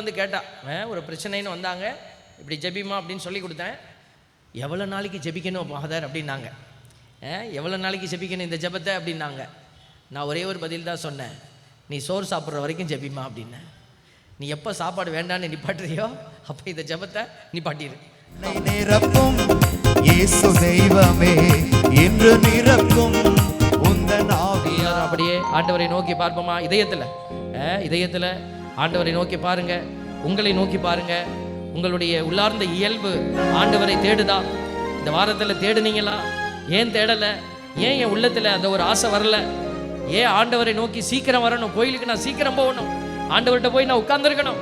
வந்து கேட்டா, ஒரு பிரச்சனைன்னு வந்தாங்க, இப்படி ஜெபிமா அப்படின்னு சொல்லி கொடுத்தேன். எவ்வளோ நாளைக்கு ஜெபிக்கணும் ஃபாதர் அப்படின்னாங்க. எவ்வளோ நாளைக்கு ஜெபிக்கணும் இந்த ஜெபத்தை அப்படின்னாங்க. நான் ஒரே ஒரு பதில் தான் சொன்னேன், நீ சோறு சாப்பிட்ற வரைக்கும் ஜெபிமா அப்படின்னேன். நீ எப்போ சாப்பாடு வேண்டான்னு நிப்பாட்டுறியோ அப்போ இந்த ஜெபத்தை நிப்பாட்டிரு. நிரப்பும் இயேசு தெய்வமே என்று நிரப்பும் உந்தன் ஆவியார். அப்படியே ஆண்டவரை நோக்கி பார்ப்போமா? இதயத்தில் ஆண்டவரை நோக்கி பாருங்க, உங்களை நோக்கி பாருங்க. உங்களுடைய உள்ளார்ந்த இயல்பு ஆண்டவரை தேடுதா? இந்த வாரத்தில் தேடுனீங்களா? ஏன் தேடலை? ஏன் என் உள்ளத்தில் அந்த ஒரு ஆசை வரல? ஏன் ஆண்டவரை நோக்கி சீக்கிரம் வரணும்? கோயிலுக்கு நான் சீக்கிரம் போகணும், ஆண்டவர்கிட்ட போய் நான் உட்கார்ந்துருக்கணும்.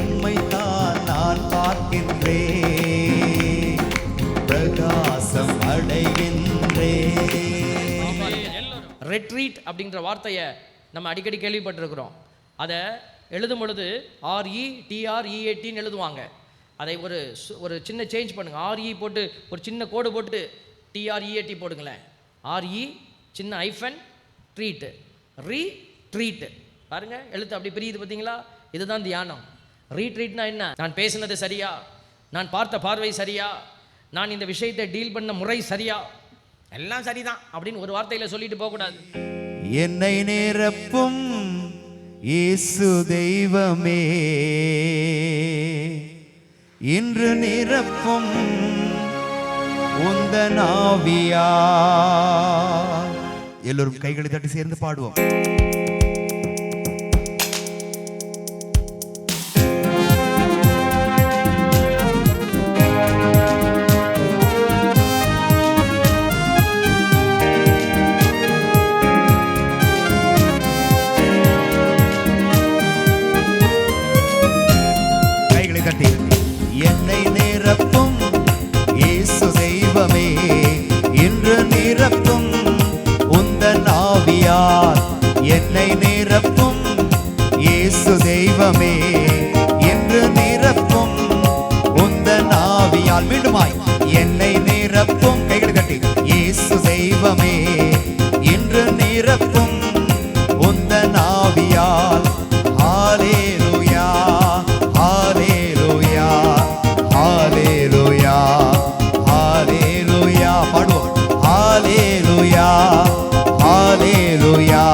உம்மைத்தான் நான் பார்க்கின்றேன், பிரகாசம் அடைகின்றேன். ரெட்ரீட் அப்படின்ற வார்த்தையை நம்ம அடிக்கடி கேள்விப்பட்டிருக்கிறோம். அதை எழுதும் பொழுது RETREATன்னு எழுதுவாங்க. அதை ஒரு சின்ன சேஞ்ச் பண்ணுங்கள். RE போட்டு ஒரு சின்ன கோடு போட்டு TREAT போடுங்களேன். RE சின்ன ஐஃபன் ட்ரீட்டு, ரீட்ரீட்டு. பாருங்க, எழுத்து அப்படி பிரியுது பார்த்தீங்களா? இதுதான் தியானம். ரீட்ரீட்னா என்ன? நான் பேசினது சரியா? நான் பார்த்த பார்வை சரியா? நான் இந்த விஷயத்தை டீல் பண்ண முறை சரியா? எல்லாம் சரிதான் அப்படின்னு ஒரு வார்த்தையில் சொல்லிட்டு போகக்கூடாது. என்னை நிரப்பும் இயேசு தெய்வமே இன்று நிரப்பும் உந்தன் ஆவியார். எல்லோரும் கைகளை தட்டி சேர்ந்து பாடுவோம். என்னை நிரப்பும் இயேசு தெய்வமே இன்று நிரப்பும் உந்தன் ஆவியார். என்னை நிரப்பும் இயேசு தெய்வமே இன்று நிரப்பும் உந்தன் ஆவியார். மீண்டுமாய் என்னை நிரப்பும், கைகளை கட்டி, இயேசு தெய்வமே இன்று நிரப்பும் உந்தன் ஆவியார். ஹல்லேலூயா ஹல்லேலூயா ஹல்லேலூயா ஹல்லேலூயா. பாடுவோம். ஹல்லேலூயா ஹல்லேலூயா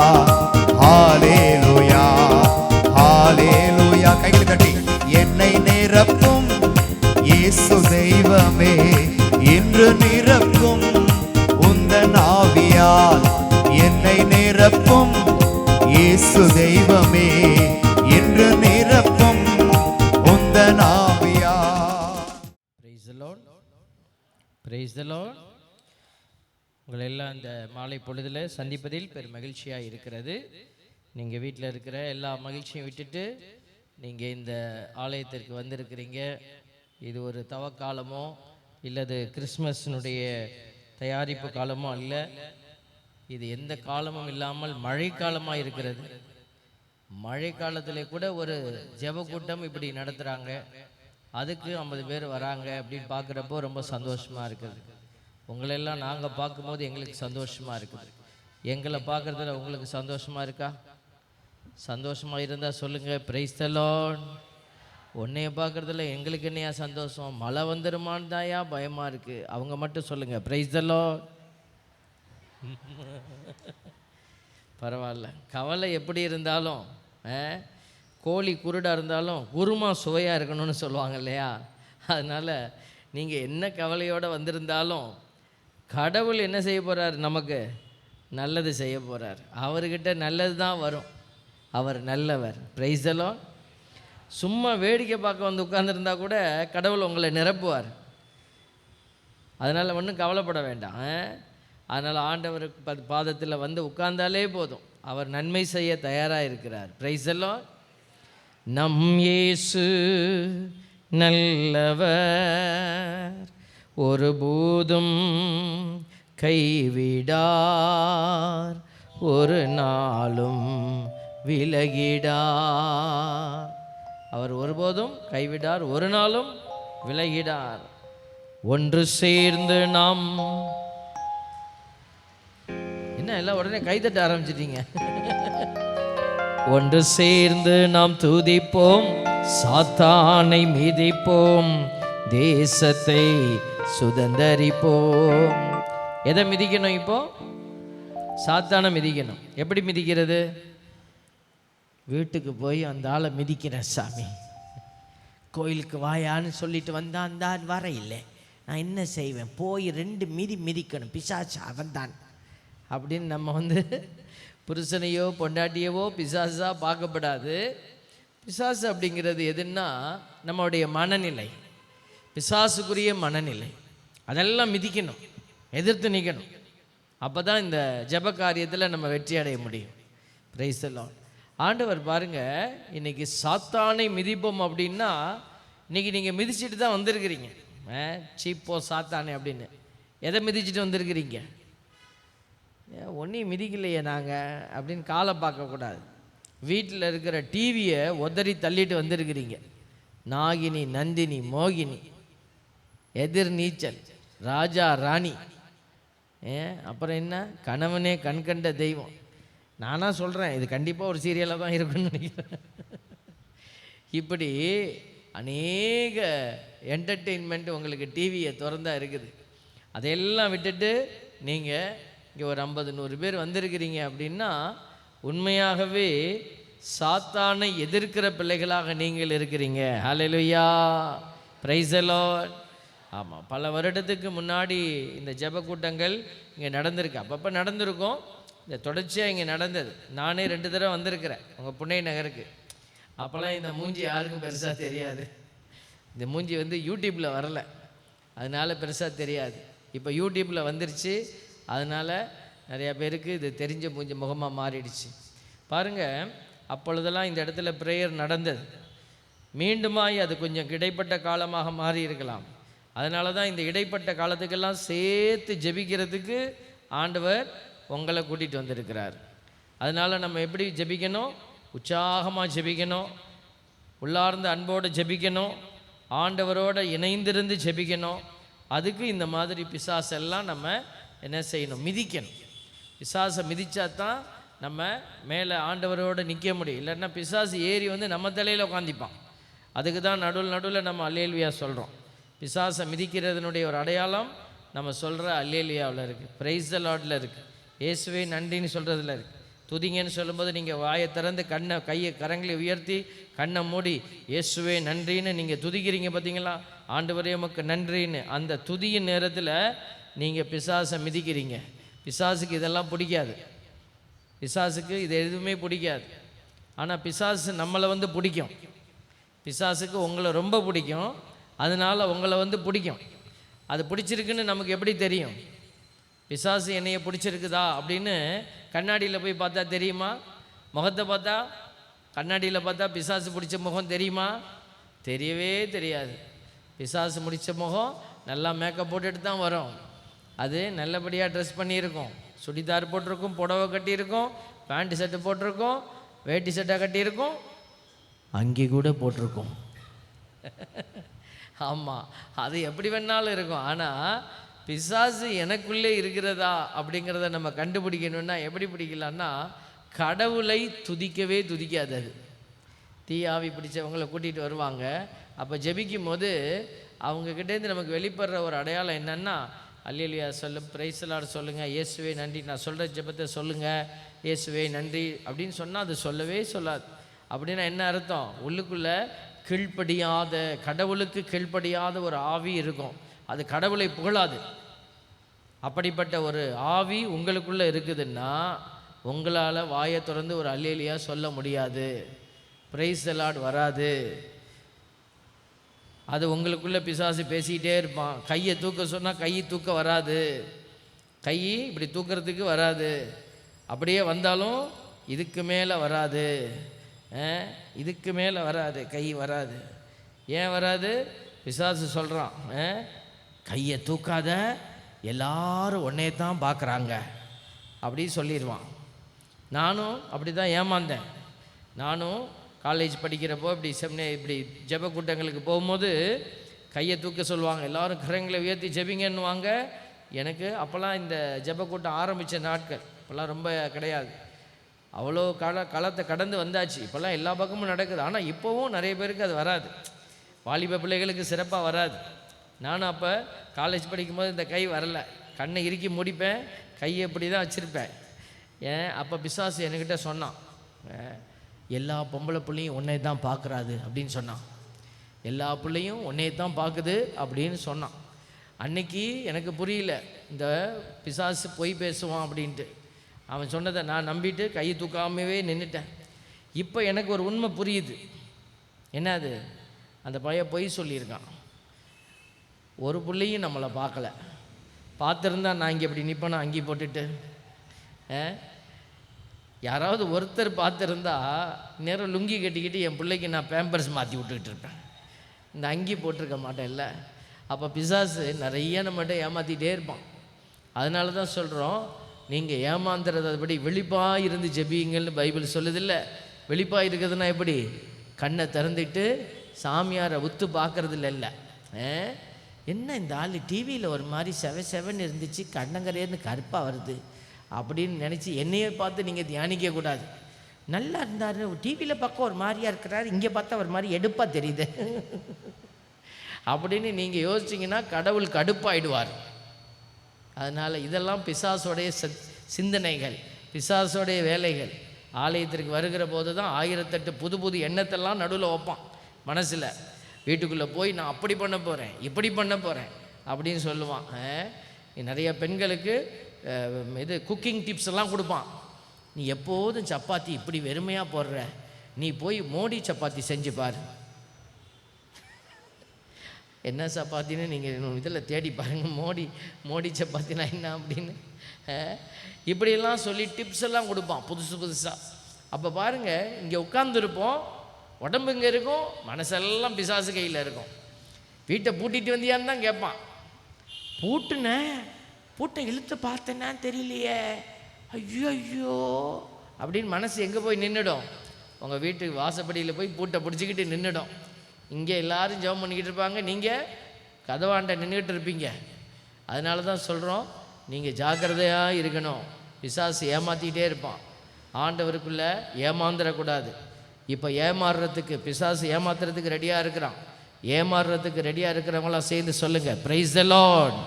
ஹல்லேலூயா ஹல்லேலூயா. கைகளை தட்டி, என்னை நிரப்பும் இயேசு தெய்வமே இன்று நிரப்பும் உந்தன் ஆவியார். என்னை நிரப்பும் இயேசு தெய்வமே இன்று நிரப்பும் உந்தன் ஆவியார். Price the Lord, price the Lord. உங்களை எல்லாம் இந்த மாலை பொழுதில் சந்திப்பதில் பெரும் மகிழ்ச்சியாக இருக்கிறது. நீங்கள் வீட்டில் இருக்கிற எல்லா மகிழ்ச்சியும் விட்டுட்டு நீங்கள் இந்த ஆலயத்திற்கு வந்திருக்கிறீங்க. இது ஒரு தவக்காலமோ இல்லது கிறிஸ்மஸினுடைய தயாரிப்பு காலமோ அல்ல. இது எந்த காலமும் இல்லாமல் மழை காலமாக இருக்கிறது. மழை காலத்தில் கூட ஒரு ஜெப கூட்டம் இப்படி நடத்துகிறாங்க, அதுக்கு 50 பேர் வராங்க அப்படின்னு பார்க்குறப்போ ரொம்ப சந்தோஷமாக இருக்குது. உங்களெல்லாம் நாங்கள் பார்க்கும்போது எங்களுக்கு சந்தோஷமாக இருக்குது. எங்களை பார்க்குறதுல உங்களுக்கு சந்தோஷமாக இருக்கா? சந்தோஷமாக இருந்தால் சொல்லுங்கள், பிரைஸ் தி லார்ட். உன்னைய பார்க்குறதுல எங்களுக்கு என்னையா சந்தோஷம்? மழை வந்துடுமான்னு தான்யா பயமாக இருக்குது. அவங்க மட்டும் சொல்லுங்கள், பிரைஸ் தி லார்ட். பரவாயில்ல, கவலை எப்படி இருந்தாலும், கோழி குருடாக இருந்தாலும் குருமா சுவையாக இருக்கணும்னு சொல்லுவாங்க இல்லையா? அதனால் நீங்கள் என்ன கவலையோடு வந்திருந்தாலும் கடவுள் என்ன செய்ய போகிறார்? நமக்கு நல்லது செய்ய போகிறார். அவர்கிட்ட நல்லது தான் வரும். அவர் நல்லவர். Price the Lord. சும்மா வேடிக்கை பார்க்க வந்து உட்கார்ந்துருந்தா கூட கடவுள் உங்களை நிரப்புவார். அதனால் ஒன்றும் கவலைப்பட வேண்டாம். அதனால் ஆண்டவருக்கு பாதத்தில் வந்து உட்கார்ந்தாலே போதும், அவர் நன்மை செய்ய தயாராக இருக்கிறார். Price the Lord. நம் இயேசு நல்லவர், ஒருபோதும் கைவிடார், ஒரு நாளும் விலகிடார். அவர் ஒருபோதும் கைவிடார், ஒரு நாளும் விலகிடார். ஒன்று சேர்ந்து நாம் என்ன எல்லாம் உடனே கைதட்ட ஆரம்பிச்சிட்டீங்க. ஒன்று சேர்ந்து நாம் துதிப்போம், சாத்தானை மிதிப்போம், தேசத்தை சுதந்தரிப்போம். எதை மிதிக்கணும்? இப்போ சாத்தானை மிதிக்கணும். எப்படி மிதிக்கிறது? வீட்டுக்கு போய் அந்த ஆளை மிதிக்கிறேன் சாமி, கோயிலுக்கு வாயான்னு சொல்லிட்டு வந்தா அந்த ஆள் வர இல்லை, நான் என்ன செய்வேன்? போய் 2 மிதிக்கணும், பிசாசு அவன்தான் அப்படின்னு நம்ம புருஷனையோ பொண்டாட்டியவோ பிசாசா பார்க்கப்படாது. பிசாசு அப்படிங்கிறது எதுன்னா நம்மளுடைய மனநிலை, பிசாசுக்குரிய மனநிலை. அதெல்லாம் மிதிக்கணும், எதிர்த்து நிற்கணும். அப்போ தான் இந்த ஜெப காரியத்தில் நம்ம வெற்றி அடைய முடியும். Price the Lord. ஆண்டவர் பாருங்க, இன்னைக்கு சாத்தானை மிதிப்போம் அப்படின்னா இன்னைக்கு நீங்கள் மிதிச்சுட்டு தான் வந்திருக்கிறீங்க. சீப்போ சாத்தானே அப்படின்னு எதை மிதிச்சுட்டு வந்திருக்கிறீங்க? ஒன்றையும் மிதிக்கலையே நாங்கள் அப்படின்னு காலை பார்க்கக்கூடாது. வீட்டில் இருக்கிற டிவியை உதறி தள்ளிட்டு வந்திருக்கிறீங்க. நாகினி, நந்தினி, மோகினி, எதிர் நீச்சல், ராஜா ராணி, அப்புறம் என்ன, கணவனே கண்கண்ட தெய்வம். நானாக சொல்கிறேன், இது கண்டிப்பாக ஒரு சீரியலாக தான் இருக்குன்னு நினைக்கிறேன். இப்படி அநேக என்டர்டெயின்மெண்ட் உங்களுக்கு டிவியை திறந்தா இருக்குது. அதையெல்லாம் விட்டுட்டு நீங்கள் இங்கே ஒரு 50-100 பேர் வந்திருக்கிறீங்க அப்படின்னா உண்மையாகவே சாத்தானை எதிர்க்கிற பிள்ளைகளாக நீங்கள் இருக்கிறீங்க. ஹல்லேலூயா, பிரைஸ் தி லார்ட். ஆமாம், பல வருடத்துக்கு முன்னாடி இந்த ஜெப கூட்டங்கள் இங்கே நடந்திருக்கு. அப்பப்போ நடந்திருக்கும், இந்த தொடர்ச்சியாக இங்கே நடந்தது. நானே 2 தடவை வந்திருக்கிறேன் உங்கள் புன்னை நகருக்கு. அப்போல்லாம் இந்த மூஞ்சி யாருக்கும் பெருசாக தெரியாது. இந்த மூஞ்சி யூடியூப்பில் வரலை, அதனால் பெருசாக தெரியாது. இப்போ யூடியூப்பில் வந்துருச்சு, அதனால் நிறையா பேருக்கு இது தெரிஞ்ச முகமாக மாறிடுச்சு. பாருங்கள், அப்பொழுதெல்லாம் இந்த இடத்துல ப்ரேயர் நடந்தது. மீண்டுமாய் அது கொஞ்சம் இடைப்பட்ட காலமாக மாறி இருக்கலாம். அதனால தான் இந்த இடைப்பட்ட காலத்துக்கெல்லாம் சேர்த்து ஜெபிக்கிறதுக்கு ஆண்டவர் உங்களை கூட்டிகிட்டு வந்திருக்கிறார். அதனால் நம்ம எப்படி ஜெபிக்கணும்? உற்சாகமாக ஜெபிக்கணும், உள்ளார்ந்த அன்போடு ஜெபிக்கணும், ஆண்டவரோடு இணைந்திருந்து ஜெபிக்கணும். அதுக்கு இந்த மாதிரி பிசாசெல்லாம் நம்ம என்ன செய்யணும்? மிதிக்கணும். பிசாசை மிதித்தா தான் நம்ம மேலே ஆண்டவரோடு நிற்க முடியும். இல்லைன்னா பிசாசு ஏறி நம்ம தலையில் உட்காந்திப்பான். அதுக்கு தான் நடுவில் நம்ம அல்லேலூயா சொல்கிறோம். பிசாசை மிதிக்கிறதுனுடைய ஒரு அடையாளம் நம்ம சொல்கிற அல்லேலூயாவில் இருக்குது, பிரைஸ் தி லார்டில் இருக்குது, இயேசுவே நன்றின்னு சொல்கிறதுல இருக்குது. துதிங்கன்னு சொல்லும்போது நீங்கள் வாயை திறந்து கையை கரங்களை உயர்த்தி கண்ணை மூடி இயேசுவே நன்றின்னு நீங்கள் துதிக்கிறீங்க பார்த்தீங்களா? ஆண்டவரே உமக்கு நன்றின்னு. அந்த துதியின் நேரத்தில் நீங்கள் பிசாசை மிதிக்கிறீங்க. பிசாசுக்கு இதெல்லாம் பிடிக்காது, பிசாசுக்கு இது எதுவுமே பிடிக்காது. ஆனால் பிசாசு நம்மளை பிடிக்கும். பிசாசுக்கு உங்களை ரொம்ப பிடிக்கும், அதனால் உங்களை பிடிக்கும். அது பிடிச்சிருக்குன்னு நமக்கு எப்படி தெரியும்? பிசாசு என்னைய பிடிச்சிருக்குதா அப்படின்னு கண்ணாடியில் போய் பார்த்தா தெரியுமா? முகத்தை பார்த்தா, கண்ணாடியில் பார்த்தா பிசாசு பிடிச்ச முகம் தெரியுமா? தெரியவே தெரியாது. பிசாசு முடித்த முகம் நல்லா மேக்கப் போட்டுட்டு தான் வரும். அது நல்லபடியாக ட்ரெஸ் பண்ணியிருக்கும், சுடிதார் போட்டிருக்கும், புடவை கட்டியிருக்கும், பேண்ட்டு ஷர்ட்டு போட்டிருக்கும், வேட்டி சட்டை கட்டியிருக்கும், அங்கி கூட போட்டிருக்கும். ஆமாம், அது எப்படி வேணாலும் இருக்கும். ஆனால் பிசாசு எனக்குள்ளே இருக்கிறதா அப்படிங்கிறத நம்ம கண்டுபிடிக்கணுன்னா எப்படி பிடிக்கலான்னா, கடவுளை துதிக்கவே துதிக்காது. அது தீயாவி பிடிச்சவங்களை கூட்டிகிட்டு வருவாங்க. அப்போ ஜெபிக்கும் போது அவங்கக்கிட்டேருந்து நமக்கு வெளிப்படுற ஒரு அடையாளம் என்னென்னா, அல்லேலூயா சொல்லு, பிரைஸ் தி லார்ட் சொல்லுங்கள், இயேசுவே நன்றி, நான் சொல்கிற ஜெபத்தை சொல்லுங்கள், இயேசுவே நன்றி அப்படின்னு சொன்னால் அது சொல்லவே சொல்லாது. அப்படின்னா என்ன அர்த்தம்? உள்ளுக்குள்ளே கீழ்ப்படியாத, கடவுளுக்கு கீழ்ப்படியாத ஒரு ஆவி இருக்கும். அது கடவுளை புகழாது. அப்படிப்பட்ட ஒரு ஆவி உங்களுக்குள்ளே இருக்குதுன்னா உங்களால் வாயை திறந்து ஒரு அல்லேலூயா சொல்ல முடியாது, பிரைஸ் தி லார்ட் வராது. அது உங்களுக்குள்ளே பிசாசு பேசிக்கிட்டே இருப்பான். கையை தூக்க சொன்னால் கை தூக்க வராது, கை இப்படி தூக்கிறதுக்கு வராது. அப்படியே வந்தாலும் இதுக்கு மேலே வராது, இதுக்கு மேலே வராது, கை வராது. ஏன் வராது? பிசாசு சொல்கிறான், கையை தூக்காத, எல்லாரும் உன்னையே தான் பார்க்குறாங்க அப்படி சொல்லிடுவான். நானும் அப்படி தான் ஏமாந்தேன். நானும் காலேஜ் படிக்கிறப்போ இப்படி ஜெப கூட்டங்களுக்கு போகும்போது கையை தூக்க சொல்லுவாங்க, எல்லோரும் கரங்களை உயர்த்தி ஜெபிங்கன்னுவாங்க. எனக்கு அப்போல்லாம் இந்த ஜெப கூட்டம் ஆரம்பித்த நாட்கள், இப்போல்லாம் ரொம்ப கிடையாது. அவ்வளோ காலத்தை கடந்து வந்தாச்சு. இப்போல்லாம் எல்லா பக்கமும் நடக்குது. ஆனால் இப்போவும் நிறைய பேருக்கு அது வராது. வாலிப பிள்ளைகளுக்கு சிறப்பாக வராது. நானும் அப்போ காலேஜ் படிக்கும்போது இந்த கை வரலை. கண்ணை இறுக்கி முடிப்பேன், கையை இப்படி தான் வச்சுருப்பேன். ஏன் அப்போ பிசாசு என்கிட்ட சொன்னான், எல்லா பொம்பளை பிள்ளையும் உன்னை தான் பார்க்குறாது அப்படின்னு சொன்னான். எல்லா பிள்ளையும் உன்னை தான் பார்க்குது அப்படின்னு சொன்னான். அன்னைக்கு எனக்கு புரியல, இந்த பிசாசு பொய் பேசுவான் அப்படின்ட்டு. அவன் சொன்னதை நான் நம்பிட்டு கையை தூக்காமவே நின்றுட்டேன். இப்போ எனக்கு ஒரு உண்மை புரியுது. என்னது? அந்த பையன் பொய் சொல்லியிருக்கான். ஒரு பிள்ளையும் நம்மளை பார்க்கல. பார்த்துருந்தா நான் இங்கே இப்படி நிற்பேனா அங்கி போட்டுட்டு? யாராவது ஒருத்தர் பார்த்துருந்தா நேரம் லுங்கி கட்டிக்கிட்டு என் பிள்ளைக்கு நான் பேம்பர்ஸ் மாற்றி விட்டுக்கிட்டு இருப்பேன். இந்த அங்கி போட்டிருக்க மாட்டேன் இல்லை. அப்போ பிசாசு நிறைய நம்மகிட்ட ஏமாற்றிகிட்டே இருப்பான். அதனால தான் சொல்கிறோம், நீங்கள் ஏமாந்துறதை வெளிப்பாக இருந்து ஜெபிங்கள்னு பைபிள் சொல்லுதில்ல. வெளிப்பாக இருக்கிறதுனா எப்படி? கண்ணை திறந்துட்டு சாமியாரை உத்து பார்க்குறதில்ல. இல்லை, என்ன இந்த ஆள் டிவியில் ஒரு மாதிரி செவன் இருந்துச்சு, கண்ணங்கரையர்னு கருப்பாக வருது அப்படின்னு நினச்சி என்னையே பார்த்து நீங்கள் தியானிக்கக்கூடாது. நல்லா இருந்தார், டிவியில் பக்கம் ஒரு மாதிரியாக இருக்கிறாரு, இங்கே பார்த்தா ஒரு மாதிரி எடுப்பாக தெரியுது அப்படின்னு நீங்கள் யோசிச்சிங்கன்னா கடவுள் கடுப்பாயிடுவார். அதனால் இதெல்லாம் பிசாசோடைய சிந்தனைகள், பிசாசோடைய வேலைகள். ஆலயத்திற்கு வருகிற போது தான் 1008 புது புது எண்ணத்தெல்லாம் நடுவில் வைப்பான் மனசில். வீட்டுக்குள்ளே போய் நான் அப்படி பண்ண போகிறேன், இப்படி பண்ண போகிறேன் அப்படின்னு சொல்லுவான். நிறைய பெண்களுக்கு இது குக்கிங் டிப்ஸ் எல்லாம் கொடுப்பான். நீ எப்போதும் சப்பாத்தி இப்படி வெறுமையாக போடுற, நீ போய் மோடி சப்பாத்தி செஞ்சு பாரு. என்ன சப்பாத்தின்னு நீங்கள் இதில் தேடி பாருங்கள், மோடி சப்பாத்தினா என்ன அப்படின்னு. இப்படியெல்லாம் சொல்லி டிப்ஸ் எல்லாம் கொடுப்பான் புதுசாக. அப்போ பாருங்கள், இங்கே உட்காந்துருப்போம், உடம்பு இங்கே இருக்கும், மனசெல்லாம் பிசாசு கையில் இருக்கும். வீட்டை பூட்டிட்டு வந்தியான்னு தான் கேட்பான். பூட்டை இழுத்து பார்த்தேன்னா தெரியலையே, ஐயோ அப்படின்னு மனசு எங்கே போய் நின்றுடும்? உங்கள் வீட்டுக்கு வாசப்படியில் போய் பூட்டை பிடிச்சிக்கிட்டு நின்றுடும். இங்கே எல்லோரும் ஜெபம் பண்ணிக்கிட்டு இருப்பாங்க, நீங்கள் கதவாண்ட நின்றுக்கிட்டு இருப்பீங்க. அதனால தான் சொல்கிறோம், நீங்கள் ஜாக்கிரதையாக இருக்கணும். பிசாசு ஏமாற்றிக்கிட்டே இருப்பான். ஆண்டவருக்குள்ளே ஏமாந்துடக்கூடாது. இப்போ ஏமாறுறதுக்கு, பிசாசு ஏமாத்துறதுக்கு ரெடியாக இருக்கிறான். ஏமாறுறதுக்கு ரெடியாக இருக்கிறவங்களாம் சேர்ந்து சொல்லுங்கள், பிரைஸ் தி லார்ட்.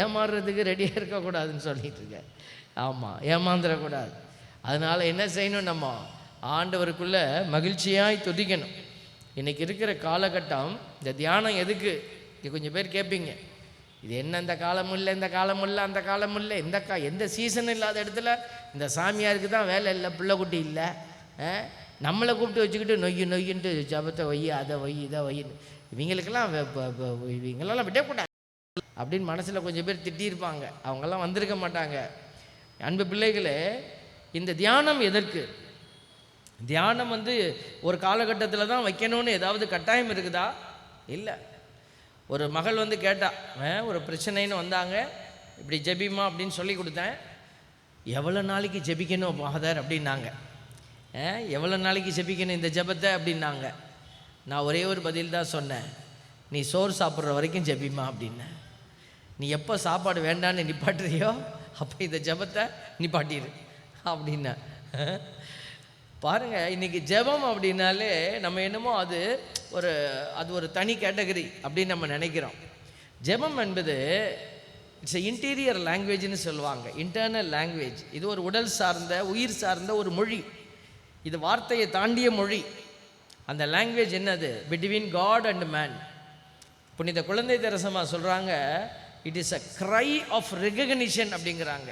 ஏமாறுறதுக்கு ரெடியாக இருக்கக்கூடாதுன்னு சொல்லிட்டு இருக்கேன். ஆமாம், ஏமாந்துடக்கூடாது. அதனால் என்ன செய்யணும்? நம்ம ஆண்டவருக்குள்ளே மகிழ்ச்சியாய் துதிக்கணும். இன்றைக்கி இருக்கிற காலகட்டம், இந்த தியானம் எதுக்கு? இங்கே கொஞ்சம் பேர் கேட்பீங்க, இது என்ன இந்த காலமும் இல்லை, இந்த காலமும் இல்லை, அந்த காலமும் இல்லை, எந்த சீசன் இல்லாத இடத்துல இந்த சாமியாருக்கு தான் வேலை இல்லை, பிள்ளை குட்டி இல்லை, நம்மளை கூப்பிட்டு வச்சுக்கிட்டு நொய்யுன்ட்டு ஜபத்தை வை, அதை வை, இதை வைன்னு, இவங்களெல்லாம் விடக்கூடாது அப்படின்னு மனசில் கொஞ்சம் பேர் திட்டியிருப்பாங்க. அவங்கெல்லாம் வந்திருக்க மாட்டாங்க. அன்பு பிள்ளைகளே, இந்த தியானம் எதற்கு? தியானம் ஒரு காலகட்டத்தில் தான் வைக்கணும்னு ஏதாவது கட்டாயம் இருக்குதா? இல்லை. ஒரு மகள் கேட்டா, ஒரு பிரச்சனைன்னு வந்தாங்க, இப்படி ஜெபிமா அப்படின்னு சொல்லி கொடுத்தேன். எவ்வளோ நாளைக்கு ஜெபிக்கணும் ஃபாதர் அப்படின்னாங்க. எவ்வளோ நாளைக்கு ஜெபிக்கணும் இந்த ஜெபத்தை அப்படின்னாங்க. நான் ஒரே ஒரு பதில் தான் சொன்னேன், நீ சோறு சாப்பிட்ற வரைக்கும் ஜெபிமா அப்படின்னேன். நீ எப்போ சாப்பாடு வேண்டான்னு நிப்பாட்டுறியோ அப்போ இந்த ஜெபத்தை நிப்பாட்டிடு அப்படின்னா. பாருங்கள், இன்றைக்கி ஜெபம் அப்படின்னாலே நம்ம என்னமோ அது ஒரு தனி கேட்டகரி அப்படின்னு நம்ம நினைக்கிறோம். ஜெபம் என்பது இட்ஸ் எ இன்டீரியர் லாங்குவேஜ்னு சொல்லுவாங்க, இன்டர்னல் லாங்குவேஜ். இது ஒரு உடல் சார்ந்த, உயிர் சார்ந்த ஒரு மொழி. இது வார்த்தையை தாண்டிய மொழி. அந்த லாங்குவேஜ் என்னது? Between God and man. புனித குழந்தை தெரசமா சொல்கிறாங்க, it is a cry of recognition அப்படிங்கிறாங்க.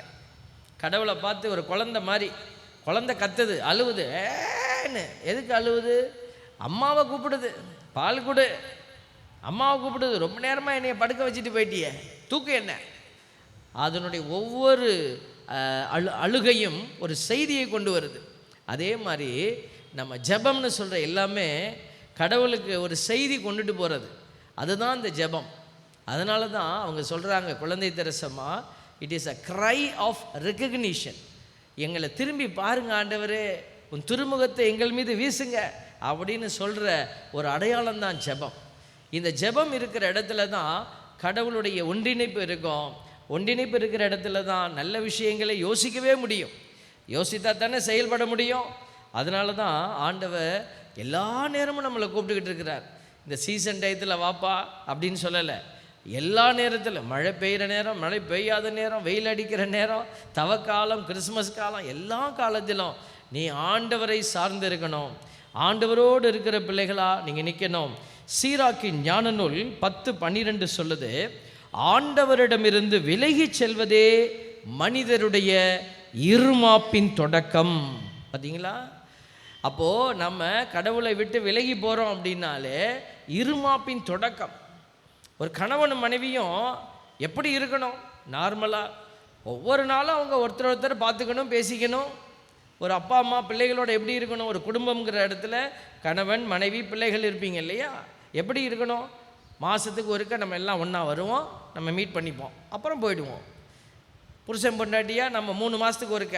கடவுளை பார்த்து ஒரு குழந்தை மாதிரி, குழந்தை கத்துது, அழுவுது. எதுக்கு அழுவுது? அம்மாவை கூப்பிடுது, பால் கொடு, அம்மாவை கூப்பிடுது. ரொம்ப நேரமாக என்னைய படுக்க வச்சுட்டு போயிட்டியே, தூக்கு என்ன. அதனுடைய ஒவ்வொரு அழுகையும் ஒரு செய்தியை கொண்டு வருது. அதே மாதிரி நம்ம ஜெபம்னு சொல்கிற எல்லாமே கடவுளுக்கு ஒரு செய்தி கொண்டுட்டு போகிறது. அதுதான் இந்த ஜெபம். அதனால தான் அவங்க சொல்கிறாங்க, குழந்தை தெரசமா, it is a cry of recognition. எங்களை திரும்பி பாருங்க ஆண்டவரே, உன் திருமுகத்தை எங்கள் மீது வீசுங்க அப்படின்னு சொல்கிற ஒரு அடையாளம் தான் ஜெபம். இந்த ஜெபம் இருக்கிற இடத்துல தான் கடவுளுடைய ஒன்றிணைப்பு இருக்கும், ஒன்றிணைப்பு இருக்கிற இடத்துல தான் நல்ல விஷயங்களை யோசிக்கவே முடியும். யோசித்தா தானே செயல்பட முடியும். அதனால தான் ஆண்டவர் எல்லா நேரமும் நம்மளை கூப்பிட்டுக்கிட்டு இருக்கிறார். இந்த சீசன் டயத்தில் வாப்பா அப்படின்னு சொல்லலை. எல்லா நேரத்தில், மழை பெய்கிற நேரம், மழை பெய்யாத நேரம், வெயில் அடிக்கிற நேரம், தவக்காலம், கிறிஸ்மஸ் காலம், எல்லா காலத்திலும் நீ ஆண்டவரை சார்ந்து இருக்கணும். ஆண்டவரோடு இருக்கிற பிள்ளைகளாக நீங்கள் நிற்கணும். சீராக்கின் ஞான நூல் 10:12 சொல்லுது, ஆண்டவரிடமிருந்து விலகி செல்வதே மனிதருடைய இருமாப்பின் தொடக்கம். பார்த்தீங்களா? அப்போது நம்ம கடவுளை விட்டு விலகி போகிறோம் அப்படின்னாலே இருமாப்பின் தொடக்கம். ஒரு கணவனும் மனைவியும் எப்படி இருக்கணும்? நார்மலாக ஒவ்வொரு நாளும் அவங்க ஒருத்தர் பார்த்துக்கணும், பேசிக்கணும். ஒரு அப்பா அம்மா பிள்ளைகளோட எப்படி இருக்கணும்? ஒரு குடும்பங்கிற இடத்துல கணவன் மனைவி பிள்ளைகள் இருப்பீங்க இல்லையா? எப்படி இருக்கணும்? மாதத்துக்கு ஒருக்க நம்ம எல்லாம் ஒன்றா வருவோம், நம்ம மீட் பண்ணிப்போம், அப்புறம் போயிடுவோம். புருஷன் பொண்டாட்டியாக நம்ம 3 மாதத்துக்கு ஒருக்க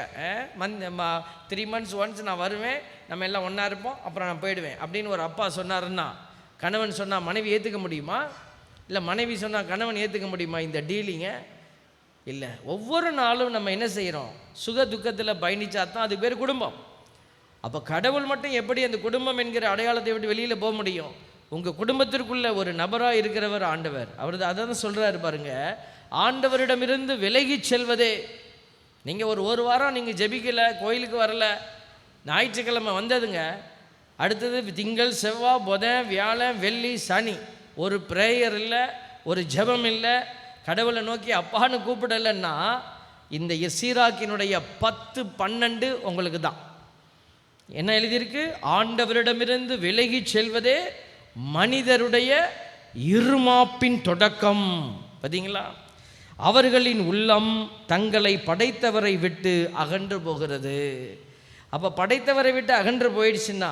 3 months ஒன்ஸ் நான் வருவேன், நம்ம எல்லாம் ஒன்றா இருப்போம், அப்புறம் நான் போயிடுவேன் அப்படின்னு ஒரு அப்பா சொன்னாருன்னா, கணவன் சொன்னால் மனைவி ஏற்றுக்க முடியுமா? இல்லை மனைவி சொன்னால் கணவன் ஏற்றுக்க முடியுமா இந்த டீலிங்கை? இல்லை. ஒவ்வொரு நாளும் நம்ம என்ன செய்கிறோம்? சுக துக்கத்தில் பயணிச்சா தான் அது பேர் குடும்பம். அப்போ கடவுள் மட்டும் எப்படி அந்த குடும்பம் என்கிற அடையாளத்தை விட்டு வெளியில் போக முடியும்? உங்கள் குடும்பத்திற்குள்ள ஒரு நபராக இருக்கிறவர் ஆண்டவர். அவர் அதை தான் சொல்கிறாரு பாருங்க, ஆண்டவரிடமிருந்து விலகி செல்வதே. நீங்கள் ஒரு வாரம் நீங்கள் ஜெபிக்கலை, கோயிலுக்கு வரல, ஞாயிற்றுக்கிழமை வந்ததுங்க, அடுத்தது திங்கள் செவ்வாய் புதன் வியாழன் வெள்ளி சனி, ஒரு ப்ரேயர் இல்லை, ஒரு ஜெபம் இல்லை, கடவுளை நோக்கி அப்பான்னு கூப்பிடலைன்னா இந்த சீராக்கினுடைய 10-12 உங்களுக்கு தான். என்ன எழுதியிருக்கு? ஆண்டவரிடமிருந்து விலகி செல்வதே மனிதருடைய இருமாப்பின் தொடக்கம். பார்த்தீங்களா? அவர்களின் உள்ளம் தங்களை படைத்தவரை விட்டு அகன்று போகிறது. அப்போ படைத்தவரை விட்டு அகன்று போயிடுச்சுன்னா,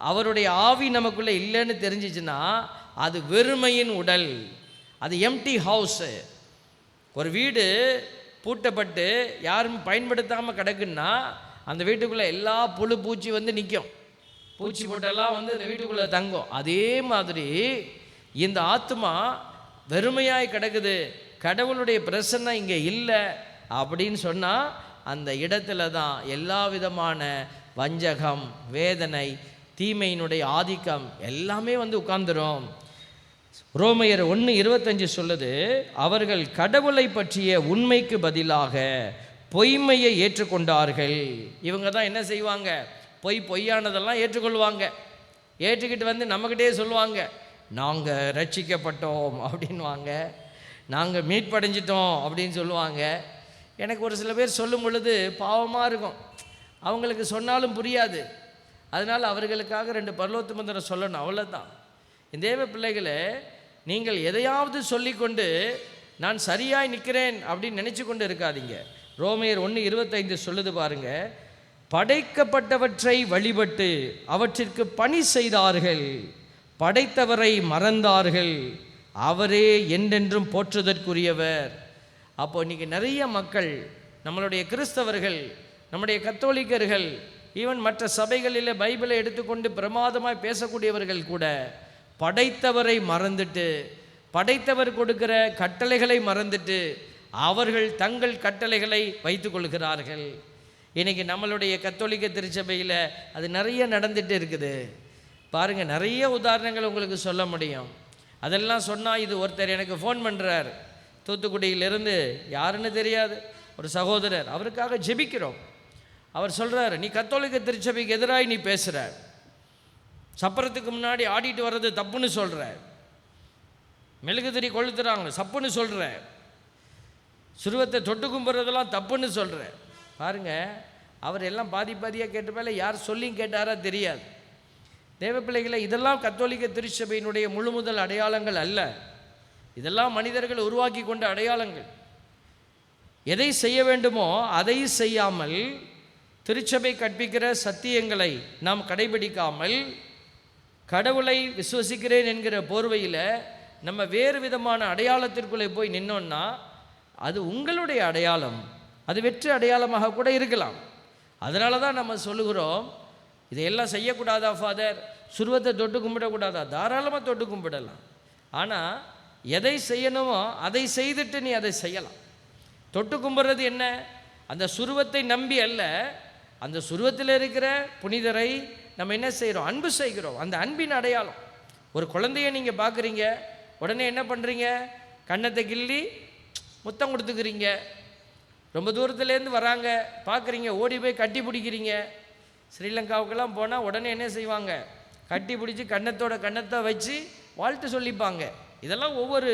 அவருடைய ஆவி நமக்குள்ளே இல்லைன்னு தெரிஞ்சிச்சுன்னா, அது வெறுமையின் உடல், அது எம்டி ஹவுஸு. ஒரு வீடு பூட்டப்பட்டு யாரும் பயன்படுத்தாமல் கிடக்குன்னா அந்த வீட்டுக்குள்ளே எல்லா புழு பூச்சி வந்து நிற்கும், பூச்சி போட்டெல்லாம் வந்து அந்த வீட்டுக்குள்ளே தங்கும். அதே மாதிரி இந்த ஆத்மா வெறுமையாய் கிடக்குது, கடவுளுடைய பிரசன்னை இங்கே இல்லை அப்படின்னு சொன்னால் அந்த இடத்துல தான் எல்லா விதமான வஞ்சகம், வேதனை, தீமையினுடைய ஆதிக்கம் எல்லாமே வந்து உட்கார்ந்துரும். ரோமையர் 1:25 சொல்லுது, அவர்கள் கடவுளை பற்றிய உண்மைக்கு பதிலாக பொய்மையை ஏற்றுக்கொண்டார்கள். இவங்க தான் என்ன செய்வாங்க? பொய்யானதெல்லாம் ஏற்றுக்கொள்வாங்க. ஏற்றுக்கிட்டு வந்து நம்மக்கிட்டே சொல்லுவாங்க, நாங்கள் ரட்சிக்கப்பட்டோம் அப்படின்வாங்க, நாங்கள் மீட்படைஞ்சிட்டோம் அப்படின்னு சொல்லுவாங்க. எனக்கு ஒரு சில பேர் சொல்லும் பொழுது பாவமாக இருக்கும், அவங்களுக்கு சொன்னாலும் புரியாது. அதனால் அவர்களுக்காக 2 பரலோக மந்திரம் சொல்லணும், அவ்வளோதான். இந்த தேவ பிள்ளைகளே, நீங்கள் எதையாவது சொல்லிக்கொண்டு நான் சரியாய் நிற்கிறேன் அப்படின்னு நினச்சி கொண்டு இருக்காதீங்க. ரோமையர் 1:25 சொல்லுது பாருங்க, படைக்கப்பட்டவற்றை வழிபட்டு அவற்றிற்கு பணி செய்தார்கள், படைத்தவரை மறந்தார்கள், அவரே என்றென்றும் போற்றுதற்குரியவர். அப்போ இன்றைக்கி நிறைய மக்கள், நம்மளுடைய கிறிஸ்தவர்கள், நம்முடைய கத்தோலிக்கர்கள், ஈவன் மற்ற சபைகளில் பைபிளை எடுத்துக்கொண்டு பிரமாதமாய் பேசக்கூடியவர்கள் கூட படைத்தவரை மறந்துட்டு, படைத்தவர் கொடுக்கிற கட்டளைகளை மறந்துட்டு அவர்கள் தங்கள் கட்டளைகளை வைத்து கொள்கிறார்கள். இன்றைக்கி நம்மளுடைய கத்தோலிக்க திருச்சபையில் அது நிறைய நடந்துட்டு இருக்குது பாருங்கள். நிறைய உதாரணங்கள் உங்களுக்கு சொல்ல முடியும். அதெல்லாம் சொன்னால், இது ஒருத்தர் எனக்கு ஃபோன் பண்ணுறார், தூத்துக்குடியிலிருந்து, யாருன்னு தெரியாது, ஒரு சகோதரர், அவருக்காக ஜெபிக்கிறோம். அவர் சொல்கிறார், நீ கத்தோலிக்க திருச்சபைக்கு எதிராக நீ பேசுகிற, சப்பரத்துக்கு முன்னாடி ஆடிட்டு வர்றது தப்புன்னு சொல்கிற, மெழுகுதிரி கொளுத்துறாங்க சப்புன்னு சொல்கிற, சுருவத்தை தொட்டு கும்புறதெல்லாம் தப்புன்னு சொல்கிற. பாருங்கள், அவர் எல்லாம் பாதியாக கேட்ட மேலே யார் சொல்லியும் கேட்டாரா தெரியாது. தேவ பிள்ளைகளை, இதெல்லாம் கத்தோலிக்க திருச்சபையினுடைய முழுமுதல் அடையாளங்கள் அல்ல. இதெல்லாம் மனிதர்கள் உருவாக்கி கொண்ட அடையாளங்கள். எதை செய்ய வேண்டுமோ அதை செய்யாமல், திருச்சபை கற்பிக்கிற சத்தியங்களை நாம் கடைபிடிக்காமல், கடவுளை விசுவசிக்கிறேன் என்கிற போர்வையில் நம்ம வேறு விதமான அடையாளத்திற்குள்ளே போய் நின்னோன்னா அது உங்களுடைய அடையாளம், அது வெற்றி அடையாளமாக கூட இருக்கலாம். அதனால தான் நம்ம சொல்லுகிறோம், இதையெல்லாம் செய்யக்கூடாதா ஃபாதர், சுருவத்தை தொட்டு கும்பிடக்கூடாதா? தாராளமாக தொட்டு கும்பிடலாம். ஆனால் எதை செய்யணுமோ அதை செய்துட்டு நீ அதை செய்யலாம். தொட்டு கும்பிட்றது என்ன? அந்த சுருவத்தை நம்பி அல்ல, அந்த சுருவத்தில் இருக்கிற புனிதரை நம்ம என்ன செய்கிறோம்? அன்பு செய்கிறோம். அந்த அன்பின் அடையாளம். ஒரு குழந்தைய நீங்கள் பார்க்குறீங்க, உடனே என்ன பண்ணுறீங்க? கன்னத்தை கிள்ளி முத்தம் கொடுத்துக்கிறீங்க. ரொம்ப தூரத்துலேருந்து வராங்க, பார்க்குறீங்க, ஓடி போய் கட்டி பிடிக்கிறீங்க. ஸ்ரீலங்காவுக்கெல்லாம் போனால் உடனே என்ன செய்வாங்க? கட்டி பிடிச்சி கன்னத்தோட கன்னத்தை வச்சு வாழ்த்து சொல்லிப்பாங்க. இதெல்லாம் ஒவ்வொரு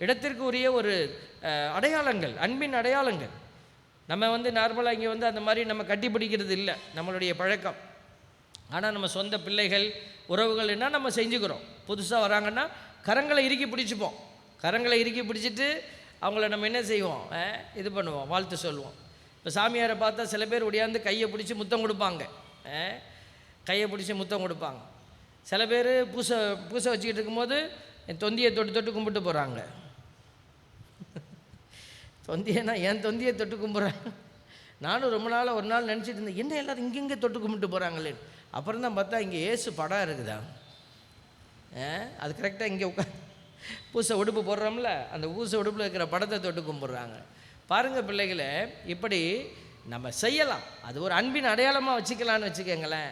இடத்திற்கு உரிய ஒரு அடையாளங்கள், அன்பின் அடையாளங்கள். நம்ம நார்மலாக இங்கே அந்த மாதிரி நம்ம கட்டி பிடிக்கிறது இல்லை நம்மளுடைய பழக்கம். ஆனால் நம்ம சொந்த பிள்ளைகள் உறவுகள் என்ன நம்ம செஞ்சுக்கிறோம். புதுசாக வராங்கன்னா கரங்களை இறுக்கி பிடிச்சிப்போம். கரங்களை இறுக்கி பிடிச்சிட்டு அவங்கள நம்ம என்ன செய்வோம்? இது பண்ணுவோம், வாழ்த்து சொல்லுவோம். இப்போ சாமியாரை பார்த்தா சில பேர் ஒடியாந்து கையை பிடிச்சி முத்தம் கொடுப்பாங்க. கையை பிடிச்சி முத்தம் கொடுப்பாங்க. சில பேர் பூசை வச்சுக்கிட்டு இருக்கும்போது என் தொந்தியை தொட்டு கும்பிட்டு போகிறாங்க. தொந்தியன்னா என் தொந்தியை தொட்டு கும்பிட்றாங்க. நானும் ரொம்ப நாள் ஒரு நாள் நினச்சிட்டு இருந்தேன், என்ன எல்லோரும் இங்கெங்கே தொட்டு கும்பிட்டு போகிறாங்களே. அப்புறம் தான் பார்த்தா இங்கே ஏசு படம் இருக்குதா. அது கரெக்டாக இங்கே பூசை உடுப்பு போடுறோம்ல, அந்த பூசை உடுப்பில் இருக்கிற படத்தை தொட்டு கும்பிட்றாங்க. பாருங்கள் பிள்ளைகளே, இப்படி நம்ம செய்யலாம். அது ஒரு அன்பின் அடையாளமாக வச்சுக்கலான்னு வச்சுக்கோங்களேன்.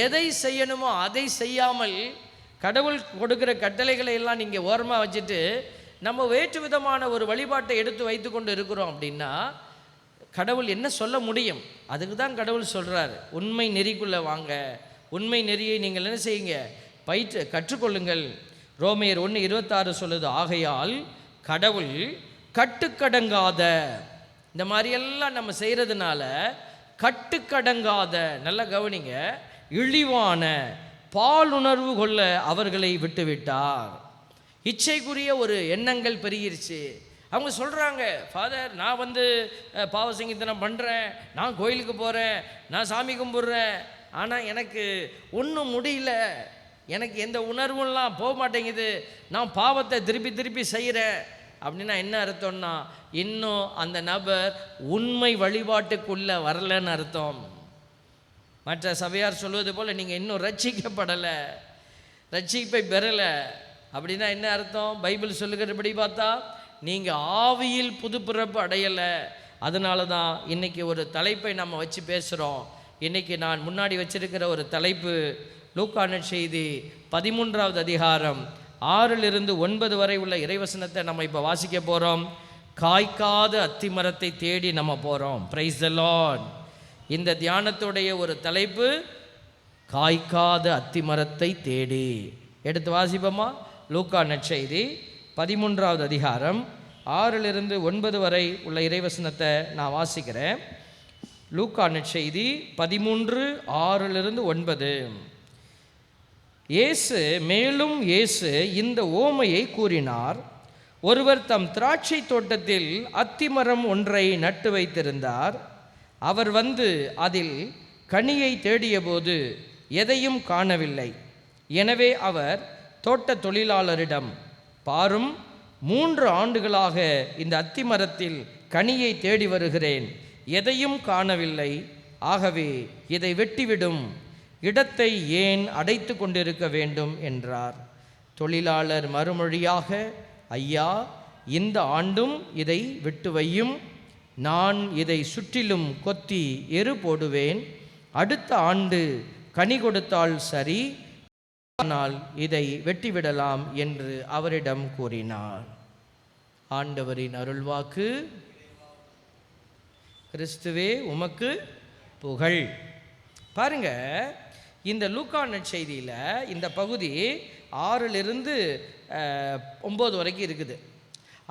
எதை செய்யணுமோ அதை செய்யாமல் கடவுள் கொடுக்குற கட்டளைகளை எல்லாம் நீங்கள் ஓரமாக வச்சுட்டு நம்ம வேற்று விதமான ஒரு வழிபாட்டை எடுத்து வைத்து கொண்டு இருக்கிறோம் அப்படின்னா கடவுள் என்ன சொல்ல முடியும்? அதுக்கு தான் கடவுள் சொல்கிறார், உண்மை நெறிக்குள்ளே வாங்க, உண்மை நெறியை நீங்கள் என்ன செய்யுங்க? கற்றுக்கொள்ளுங்கள். ரோமையர் 1:26 சொல்லுது, ஆகையால் கடவுள் கட்டுக்கடங்காத, இந்த மாதிரியெல்லாம் நம்ம செய்கிறதுனால கட்டுக்கடங்காத, நல்லா கவனிங்க, இழிவான பாலுணர்வு கொள்ள அவர்களை விட்டுவிட்டார். இச்சைக்குரிய ஒரு எண்ணங்கள் பெருகிருச்சு. அவங்க சொல்கிறாங்க, ஃபாதர் நான் பாவ சங்கீதனம் பண்ணுறேன், நான் கோயிலுக்கு போகிறேன், நான் சாமி கும்பிட்றேன், ஆனால் எனக்கு ஒன்றும் முடியல, எனக்கு எந்த உணர்வுலாம் போக மாட்டேங்குது, நான் பாவத்தை திருப்பி செய்கிறேன் அப்படின்னா என்ன அர்த்தம்னா இன்னும் அந்த நபர் உண்மை வழிபாட்டுக்குள்ளே வரலன்னு அர்த்தம். மற்ற சபையார் சொல்வது போல் நீங்கள் இன்னும் ரட்சிக்கப்படலை, ரட்சிப்பை பெறலை அப்படின்னா என்ன அர்த்தம்? பைபிள் சொல்லுகிறபடி பார்த்தா நீங்கள் ஆவியில் புதுப்பிறப்பு அடையலை. அதனால தான் இன்றைக்கி ஒரு தலைப்பை நம்ம வச்சு பேசுகிறோம். இன்றைக்கி நான் முன்னாடி வச்சிருக்கிற ஒரு தலைப்பு லூக்கா நற்செய்தி 13வது அதிகாரம் 6-9 வரை உள்ள இறைவசனத்தை நம்ம இப்போ வாசிக்க போகிறோம். காய்க்காத அத்திமரத்தை தேடி நம்ம போகிறோம். Price the Lord. இந்த தியானத்துடைய ஒரு தலைப்பு காய்க்காத அத்திமரத்தை தேடி. எடுத்து வாசிப்போமா? லூக்கா நற்செய்தி 13வது அதிகாரம் 6-9 வரை உள்ள இறைவசனத்தை நான் வாசிக்கிறேன். லூக்கா நற்செய்தி 13:6-9. இயேசு இந்த ஓமையை கூறினார். ஒருவர் தம் திராட்சை தோட்டத்தில் அத்திமரம் ஒன்றை நட்டு வைத்திருந்தார். அவர் அதில் கனியை தேடியபோது எதையும் காணவில்லை. எனவே அவர் தோட்ட தொழிலாளரிடம், பாரும், 3 ஆண்டுகளாக இந்த அத்திமரத்தில் கனியை தேடி வருகிறேன், எதையும் காணவில்லை. ஆகவே இதை வெட்டிவிடும், இடத்தை ஏன் அடைத்து கொண்டிருக்க வேண்டும் என்றார். தொழிலாளர் மறுமொழியாக, ஐயா, இந்த ஆண்டும் இதை விட்டு வையும், நான் இதை சுற்றிலும் கொத்தி எரு போடுவேன், அடுத்த ஆண்டு கனி கொடுத்தால் சரி, ஆனால் இதை வெட்டிவிடலாம் என்று அவரிடம் கூறினார். ஆண்டவரின் அருள்வாக்கு. கிறிஸ்துவே உமக்கு புகழ். பாருங்க, இந்த லூக்கா நற்செய்தியில் இந்த பகுதி 6-9 வரைக்கும் இருக்குது.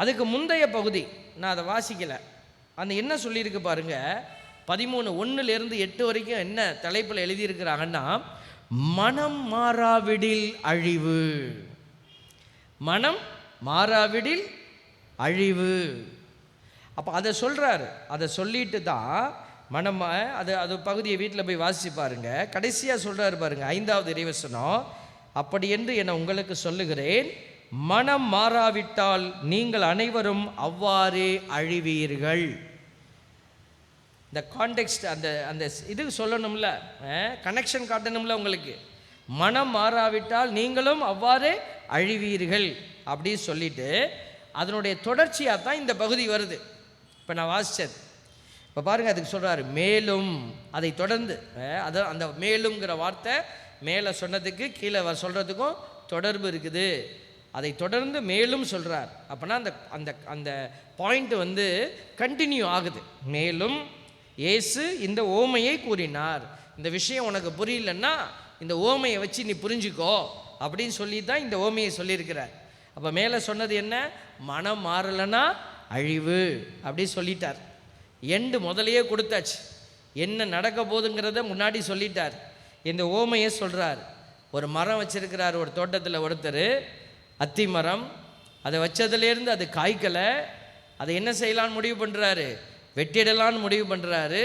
அதுக்கு முந்தைய பகுதி நான் அதை வாசிக்கலை. அந்த என்ன சொல்லியிருக்கு பாருங்க, 13:1-8 வரைக்கும் என்ன தலைப்பில் எழுதியிருக்கிறாங்கன்னா, மனம் மாறாவிடில் அழிவு. மனம் மாறாவிடில் அழிவு. அப்போ அதை சொல்கிறாரு. அதை சொல்லிட்டு தான் மனம் அது பகுதியை வீட்டில் போய் வாசிச்சு பாருங்க. கடைசியாக சொல்கிறாரு பாருங்க, 5வது இறைவசனம், அப்படி என்று என உங்களுக்கு சொல்லுகிறேன், மனம் மாறாவிட்டால் நீங்கள் அனைவரும் அவ்வாறே அழிவீர்கள். இந்த கான்டெக்ஸ்ட் அந்த இது சொல்லணும்ல, கனெக்ஷன் காட்டணும்ல உங்களுக்கு. மனம் மாறாவிட்டால் நீங்களும் அவ்வாறே அழிவீர்கள் அப்படின்னு சொல்லிட்டு அதனுடைய தொடர்ச்சியாக தான் இந்த பகுதி வருது. இப்போ நான் வாசித்தது. இப்போ பாருங்கள், அதுக்கு சொல்கிறாரு மேலும், அதை தொடர்ந்து. அதான் அந்த மேலும்ங்கிற வார்த்தை மேலே சொன்னதுக்கு கீழே சொல்கிறதுக்கும் தொடர்பு இருக்குது. அதை தொடர்ந்து மேலும் சொல்கிறார். அப்போனா அந்த அந்த அந்த பாயிண்ட் வந்து கண்டினியூ ஆகுது. மேலும் இயேசு இந்த ஓமையை கூறினார். இந்த விஷயம் உனக்கு புரியலன்னா இந்த ஓமையை வச்சு நீ புரிஞ்சுக்கோ அப்படின்னு சொல்லி தான் இந்த ஓமையை சொல்லியிருக்கிறார். அப்போ மேலே சொன்னது என்ன? மனம் மாறலைன்னா அழிவு அப்படி சொல்லிட்டார். எண்டு முதலையே கொடுத்தாச்சு. என்ன நடக்க போகுதுங்கிறத முன்னாடி சொல்லிட்டார். இந்த ஓமையை சொல்கிறார். ஒரு மரம் வச்சிருக்கிறார் ஒரு தோட்டத்தில் ஒருத்தர், அத்தி மரம். அதை வச்சதுலேருந்து அது காய்க்கலை. அதை என்ன செய்யலான்னு முடிவு பண்ணுறாரு? வெட்டிடலான்னு முடிவு பண்ணுறாரு.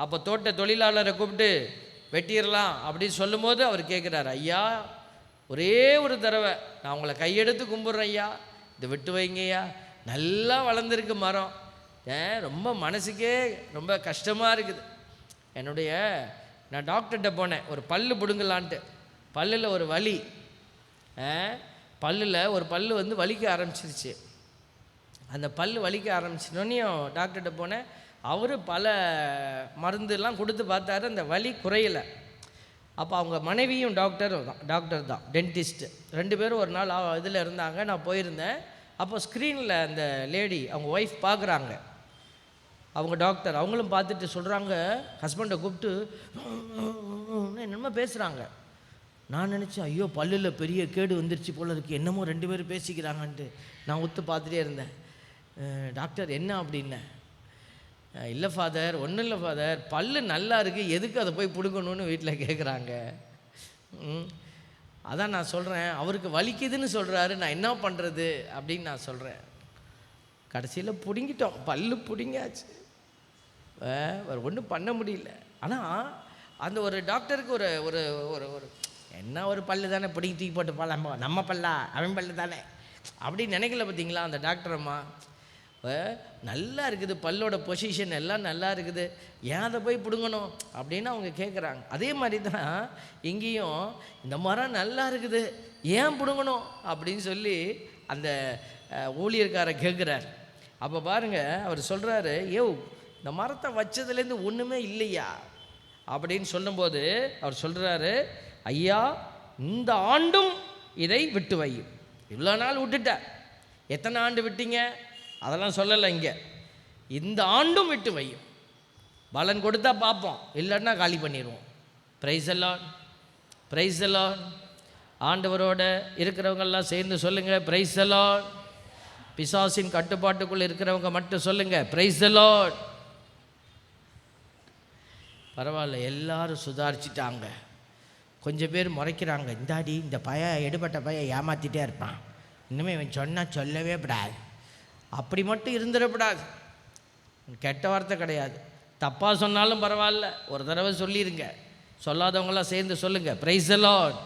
அப்போ தோட்ட தொழிலாளரை கூப்பிட்டு வெட்டிடலாம் அப்படின்னு சொல்லும்போது அவர் கேட்குறாரு, ஐயா ஒரே ஒரு தடவை நான் உங்களை கையெடுத்து கும்பிட்றேன் ஐயா, இதை விட்டு வைங்கய்யா, நல்லா வளர்ந்துருக்கு மரம், ரொம்ப மனசுக்கே ரொம்ப கஷ்டமாக இருக்குது. நான் டாக்டர்கிட்ட போனேன் ஒரு பல்லு பிடுங்கலான்ட்டு. பல்லில் ஒரு வலி, பல்லில் ஒரு பல்லு வந்து வலிக்க ஆரம்பிச்சிருச்சு. அந்த பல் வலிக்க ஆரம்பிச்சினோன்னையும் டாக்டர்கிட்ட போனேன். அவர் பல மருந்துலாம் கொடுத்து பார்த்தாரு, அந்த வலி குறையலை. அப்போ அவங்க மனைவியும் டாக்டர் தான், டென்டிஸ்ட்டு. 2 பேரும் ஒரு நாள் இதில் இருந்தாங்க. நான் போயிருந்தேன். அப்போ ஸ்க்ரீனில் அந்த லேடி அவங்க ஒய்ஃப் பார்க்குறாங்க. அவங்க டாக்டர் அவங்களும் பார்த்துட்டு சொல்கிறாங்க, ஹஸ்பண்டை கூப்பிட்டு என்னமோ பேசுகிறாங்க. நான் நினச்சேன், ஐயோ பல்லில் பெரிய கேடு வந்துருச்சு போல இருக்குது, என்னமோ 2 பேரும் பேசிக்கிறாங்கன்ட்டு நான் ஒத்து பார்த்துட்டே இருந்தேன். டாக்டர் என்ன அப்படின்னேன். இல்லை ஃபாதர், ஒன்றும் இல்லை ஃபாதர், பல்லு நல்லா இருக்குது, எதுக்கு அதை போய் பிடுங்கணும்னு வீட்டில் கேட்குறாங்க. அதான் நான் சொல்கிறேன், அவருக்கு வலிக்குதுன்னு சொல்கிறாரு, நான் என்ன பண்ணுறது அப்படின்னு நான் சொல்கிறேன். கடைசியில் பிடுங்கிட்டோம், பல்லு பிடுங்காச்சு, ஒன்றும் பண்ண முடியல. ஆனால் அந்த ஒரு டாக்டருக்கு ஒரு ஒரு ஒரு ஒரு என்ன ஒரு பல்லு தானே பிடிங்கி தூக்கி போட்டு போகலாம், நம்ம பல்லா அவன் பல்லு தானே அப்படின்னு நினைக்கல. பார்த்தீங்களா அந்த டாக்டர் அம்மா? நல்லா இருக்குது, பல்லோட பொசிஷன் எல்லாம் நல்லா இருக்குது, ஏன் அதை போய் பிடுங்கணும் அப்படின்னு அவங்க கேட்குறாங்க. அதே மாதிரி தான் இங்கேயும் இந்த மரம் நல்லா இருக்குது, ஏன் பிடுங்கணும் அப்படின்னு சொல்லி அந்த ஊழியர்காரர் கேட்குறார். அப்போ பாருங்கள், அவர் சொல்கிறாரு, இந்த மரத்தை வச்சதுலேருந்து ஒன்றுமே இல்லையா அப்படின்னு சொல்லும்போது அவர் சொல்கிறாரு, ஐயா இந்த ஆண்டும் இதை விட்டு வையும். இவ்வளோ நாள் விட்டுட்ட, எத்தனை ஆண்டு விட்டீங்க அதெல்லாம் சொல்லலை இங்கே. இந்த ஆண்டும் விட்டு வையும், பலன் கொடுத்தா பார்ப்போம், இல்லைன்னா காலி பண்ணிடுவோம். பிரைஸ் எல்லாம், பிரைஸ் எல்லாம். ஆண்டவரோட இருக்கிறவங்கெல்லாம் சேர்ந்து சொல்லுங்கள், பிரைஸ் எல்லாம். பிசாசின் கட்டுப்பாட்டுக்குள்ளே இருக்கிறவங்க மட்டும் சொல்லுங்கள், பிரைஸ் எல்லாம். பரவாயில்ல, எல்லாரும் சுதாரிச்சிட்டாங்க. கொஞ்சம் பேர் முறைக்கிறாங்க, இந்தாடி இந்த எடுபட்ட பையன் ஏமாற்றிட்டே இருப்பான், இன்னுமே இவன் சொன்னால் சொல்லவே கூடாது, அப்படி மட்டும் இருந்துடக்கூடாது. கெட்ட வார்த்தை கிடையாது, தப்பாக சொன்னாலும் பரவாயில்ல, ஒரு தடவை சொல்லிடுங்க. சொல்லாதவங்களாம் சேர்ந்து சொல்லுங்கள், பிரைஸ் தி லார்ட்.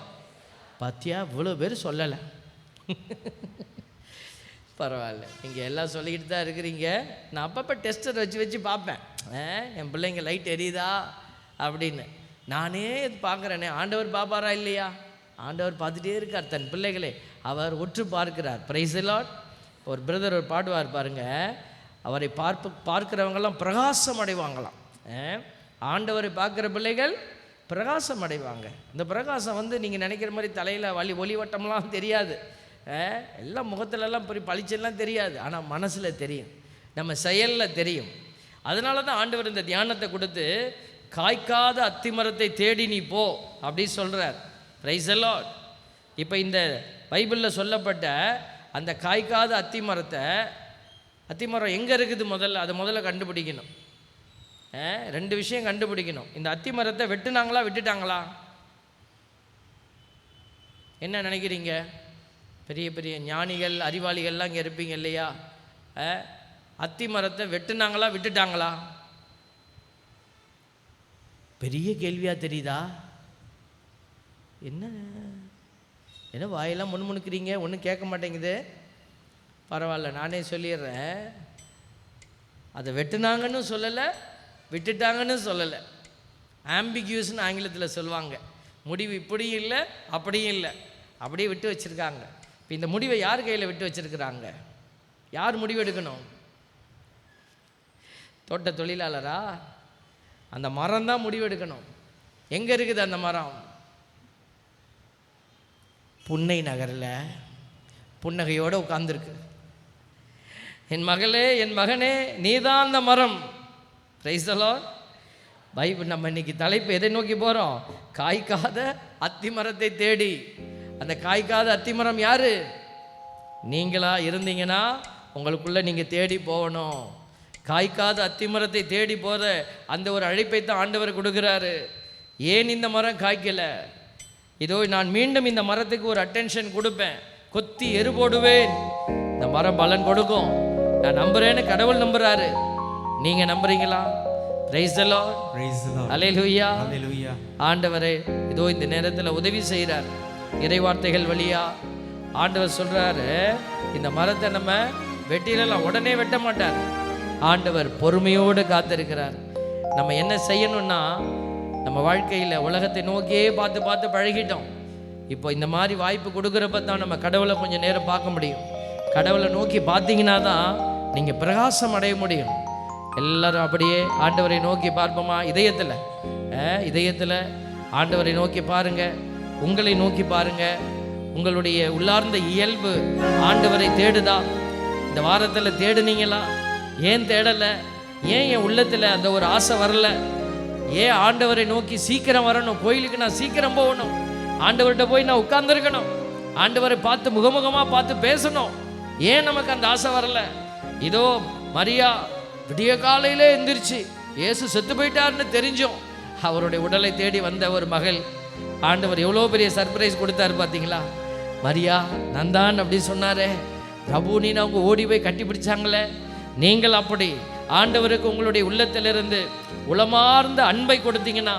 பாத்தியா இவ்வளோ பேர் சொல்லலை, பரவாயில்ல, நீங்கள் எல்லாம் சொல்லிக்கிட்டு தான் இருக்கிறீங்க. நான் அப்பப்போ டெஸ்டர் வச்சு பார்ப்பேன், என் பிள்ளைங்க லைட் எரியுதா அப்படின்னு. நானே பார்க்குறேனே, ஆண்டவர் பார்ப்பாரா இல்லையா? ஆண்டவர் பார்த்துட்டே இருக்கார் தன் பிள்ளைகளே, அவர் உற்று பார்க்கிறார். Price the Lord. ஒரு பிரதர் ஒரு பாடுவார் பாருங்க, அவரை பார்க்கிறவங்கெல்லாம் பிரகாசம் அடைவாங்களாம். ஆண்டவரை பார்க்குற பிள்ளைகள் பிரகாசம் அடைவாங்க. இந்த பிரகாசம் வந்து நீங்கள் நினைக்கிற மாதிரி தலையில் ஒளிவட்டம்லாம் தெரியாது, எல்லாம் முகத்துலலாம் பெரிய பளிச்செல்லாம் தெரியாது, ஆனால் மனசில் தெரியும், நம்ம செயலில் தெரியும். அதனால தான் ஆண்டவர் இந்த தியானத்தை கொடுத்து காய்க்காத அத்திமரத்தை தேடி நீ போ அப்படி சொல்கிறார். Price the Lord. இப்போ இந்த பைபிளில் சொல்லப்பட்ட அந்த காய்க்காத அத்திமரம் எங்கே இருக்குது அதை முதல்ல கண்டுபிடிக்கணும். 2 விஷயம் கண்டுபிடிக்கணும். இந்த அத்திமரத்தை வெட்டுனாங்களா விட்டுட்டாங்களா? என்ன நினைக்கிறீங்க? பெரிய பெரிய ஞானிகள் அறிவாளிகள்லாம் இங்கே இருப்பீங்க இல்லையா? அத்திமரத்தை வெட்டுனாங்களா விட்டுட்டாங்களா? பெரிய கேள்வியாக தெரியுதா? என்ன வாயெல்லாம் முணுமுணுக்கிறீங்க, ஒன்றும் கேட்க மாட்டேங்குது. பரவாயில்ல, நானே சொல்லிடுறேன். அதை வெட்டுனாங்கன்னு சொல்லலை, விட்டுட்டாங்கன்னு சொல்லலை. ஆம்பிக்யூஸ்னு ஆங்கிலத்தில் சொல்லுவாங்க. முடிவு இப்படியும் இல்லை அப்படியும் இல்லை, அப்படியே விட்டு வச்சுருக்காங்க. இப்போ இந்த முடிவை யார் கையில் விட்டு வச்சிருக்கிறாங்க? யார் முடிவு எடுக்கணும்? தோட்ட தொழிலாளரா? அந்த மரம் தான் முடிவு எடுக்கணும். எங்கே இருக்குது அந்த மரம்? புன்னை நகரில் புன்னகையோடு உட்கார்ந்துருக்கு. என் மகளே, என் மகனே, நீதான் அந்த மரம். Price the Lord. பைபிள் நம்ம இன்னைக்கு தலைப்பு எதை நோக்கி போகிறோம்? காய்க்காத அத்தி மரத்தை தேடி. அந்த காய்க்காத அத்தி மரம் யாரு? நீங்களா இருந்தீங்கன்னா உங்களுக்குள்ளே நீங்கள் தேடி போகணும். காய்க்காத அத்தி மரத்தை தேடி போகிற அந்த ஒரு அழைப்பை தான் ஆண்டவர் கொடுக்குறாரு. ஏன் இந்த மரம் காய்க்கலை? இதோ நான் மீண்டும் இந்த மரத்துக்கு ஒரு அட்டென்ஷன் கொடுப்பேன், கொத்தி எரு போடுவேன், இந்த மரம் பலன் கொடுக்கும். நான் நம்புறேன்னு கடவுள் நம்புறாரு. நீங்க நம்புறீங்களா? Praise the lord. ஹல்லேலூயா. ஆண்டவரே இதோ இந்த நேரத்தில் உதவி செய்கிறார். இறைவார்த்தைகள் வழியா ஆண்டவர் சொல்றாரு, இந்த மரத்தை நம்ம வெட்டிடலாம், உடனே வெட்ட மாட்டார். ஆண்டவர் பொறுமையோடு காத்திருக்கிறார். நம்ம என்ன செய்யணும்னா, நம்ம வாழ்க்கையில் உலகத்தை நோக்கியே பார்த்து பார்த்து பழகிட்டோம். இப்போ இந்த மாதிரி வாய்ப்பு கொடுக்குறப்ப தான் நம்ம கடவுளை கொஞ்சம் நேரம் பார்க்க முடியும். கடவுளை நோக்கி பார்த்தீங்கன்னா தான் நீங்கள் பிரகாசம் அடைய முடியும். எல்லாரும் அப்படியே ஆண்டவரை நோக்கி பார்ப்போமா? இதயத்தில் ஆண்டவரை நோக்கி பாருங்க, உங்களை நோக்கி பாருங்க. உங்களுடைய உள்ளார்ந்த இயல்பு ஆண்டவரை தேடுதா? இந்த வாரத்தில் தேடுனீங்களா? ஏன் தேடலை? ஏன் என் உள்ளத்தில் அந்த ஒரு ஆசை வரல? ஏன் ஆண்டவரை நோக்கி சீக்கிரம் வரணும்? கோயிலுக்கு நான் சீக்கிரம் போகணும், ஆண்டவர்கிட்ட போய் நான் உட்கார்ந்துருக்கணும், ஆண்டவரை பார்த்து முகமுகமாக பார்த்து பேசணும். ஏன் நமக்கு அந்த ஆசை வரல? இதோ மரியா விடிய காலையிலே எந்திரிச்சு இயேசு செத்து போயிட்டார்னு தெரிஞ்சோம் அவருடைய உடலை தேடி வந்த ஒரு மகள். ஆண்டவர் எவ்வளோ பெரிய சர்ப்ரைஸ் கொடுத்தாரு பார்த்தீங்களா? மரியா நான் தான் அப்படி சொன்னாரே, ரபூனின்னு அவங்க ஓடி போய் கட்டி பிடிச்சாங்களே. நீங்கள் அப்படி ஆண்டவருக்கு உங்களுடைய உள்ளத்திலிருந்து உளமார்ந்த அன்பை கொடுத்தீங்கன்னா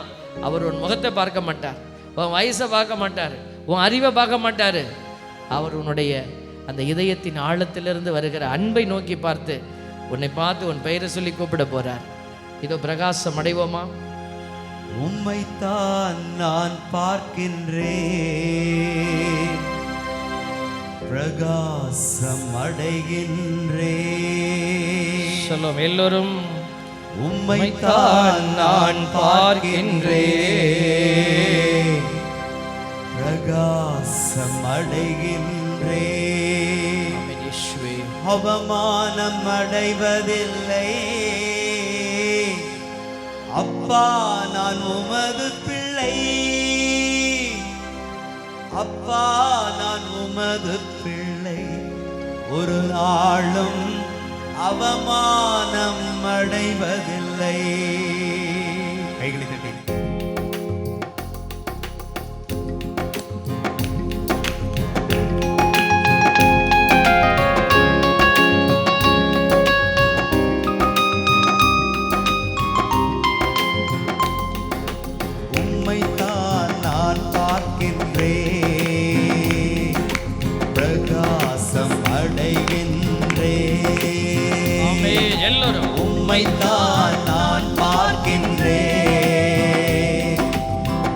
அவர் உன் முகத்தை பார்க்க மாட்டார், உன் வயசை பார்க்க மாட்டார், உன் அறிவை பார்க்க மாட்டார். அவர் உன்னுடைய அந்த இதயத்தின் ஆழத்திலிருந்து வருகிற அன்பை நோக்கி பார்த்து உன்னை பார்த்து உன் பெயரை சொல்லி கூப்பிட போறார். இதோ பிரகாசம் அடைவோமா? உம்மைத்தான் நான் பார்க்கின்றேன், பிரகாசம் அடைகின்றேன். சொல்லும் எல்லோரும், உம்மைத்தான் நான் பார்க்கின்றேன், பிரகாசம் அடைகின்றேன். அவமானம் அடைவதில்லை அப்பா, நான் உமது பிள்ளை. அப்பா நான் உமது பிள்ளை, ஒரு நாளும் அவமானம் அடைவதில்லை. கைகளை தட்டி எல்லோரும், உம்மைத்தான் நான் பார்க்கின்றேன்,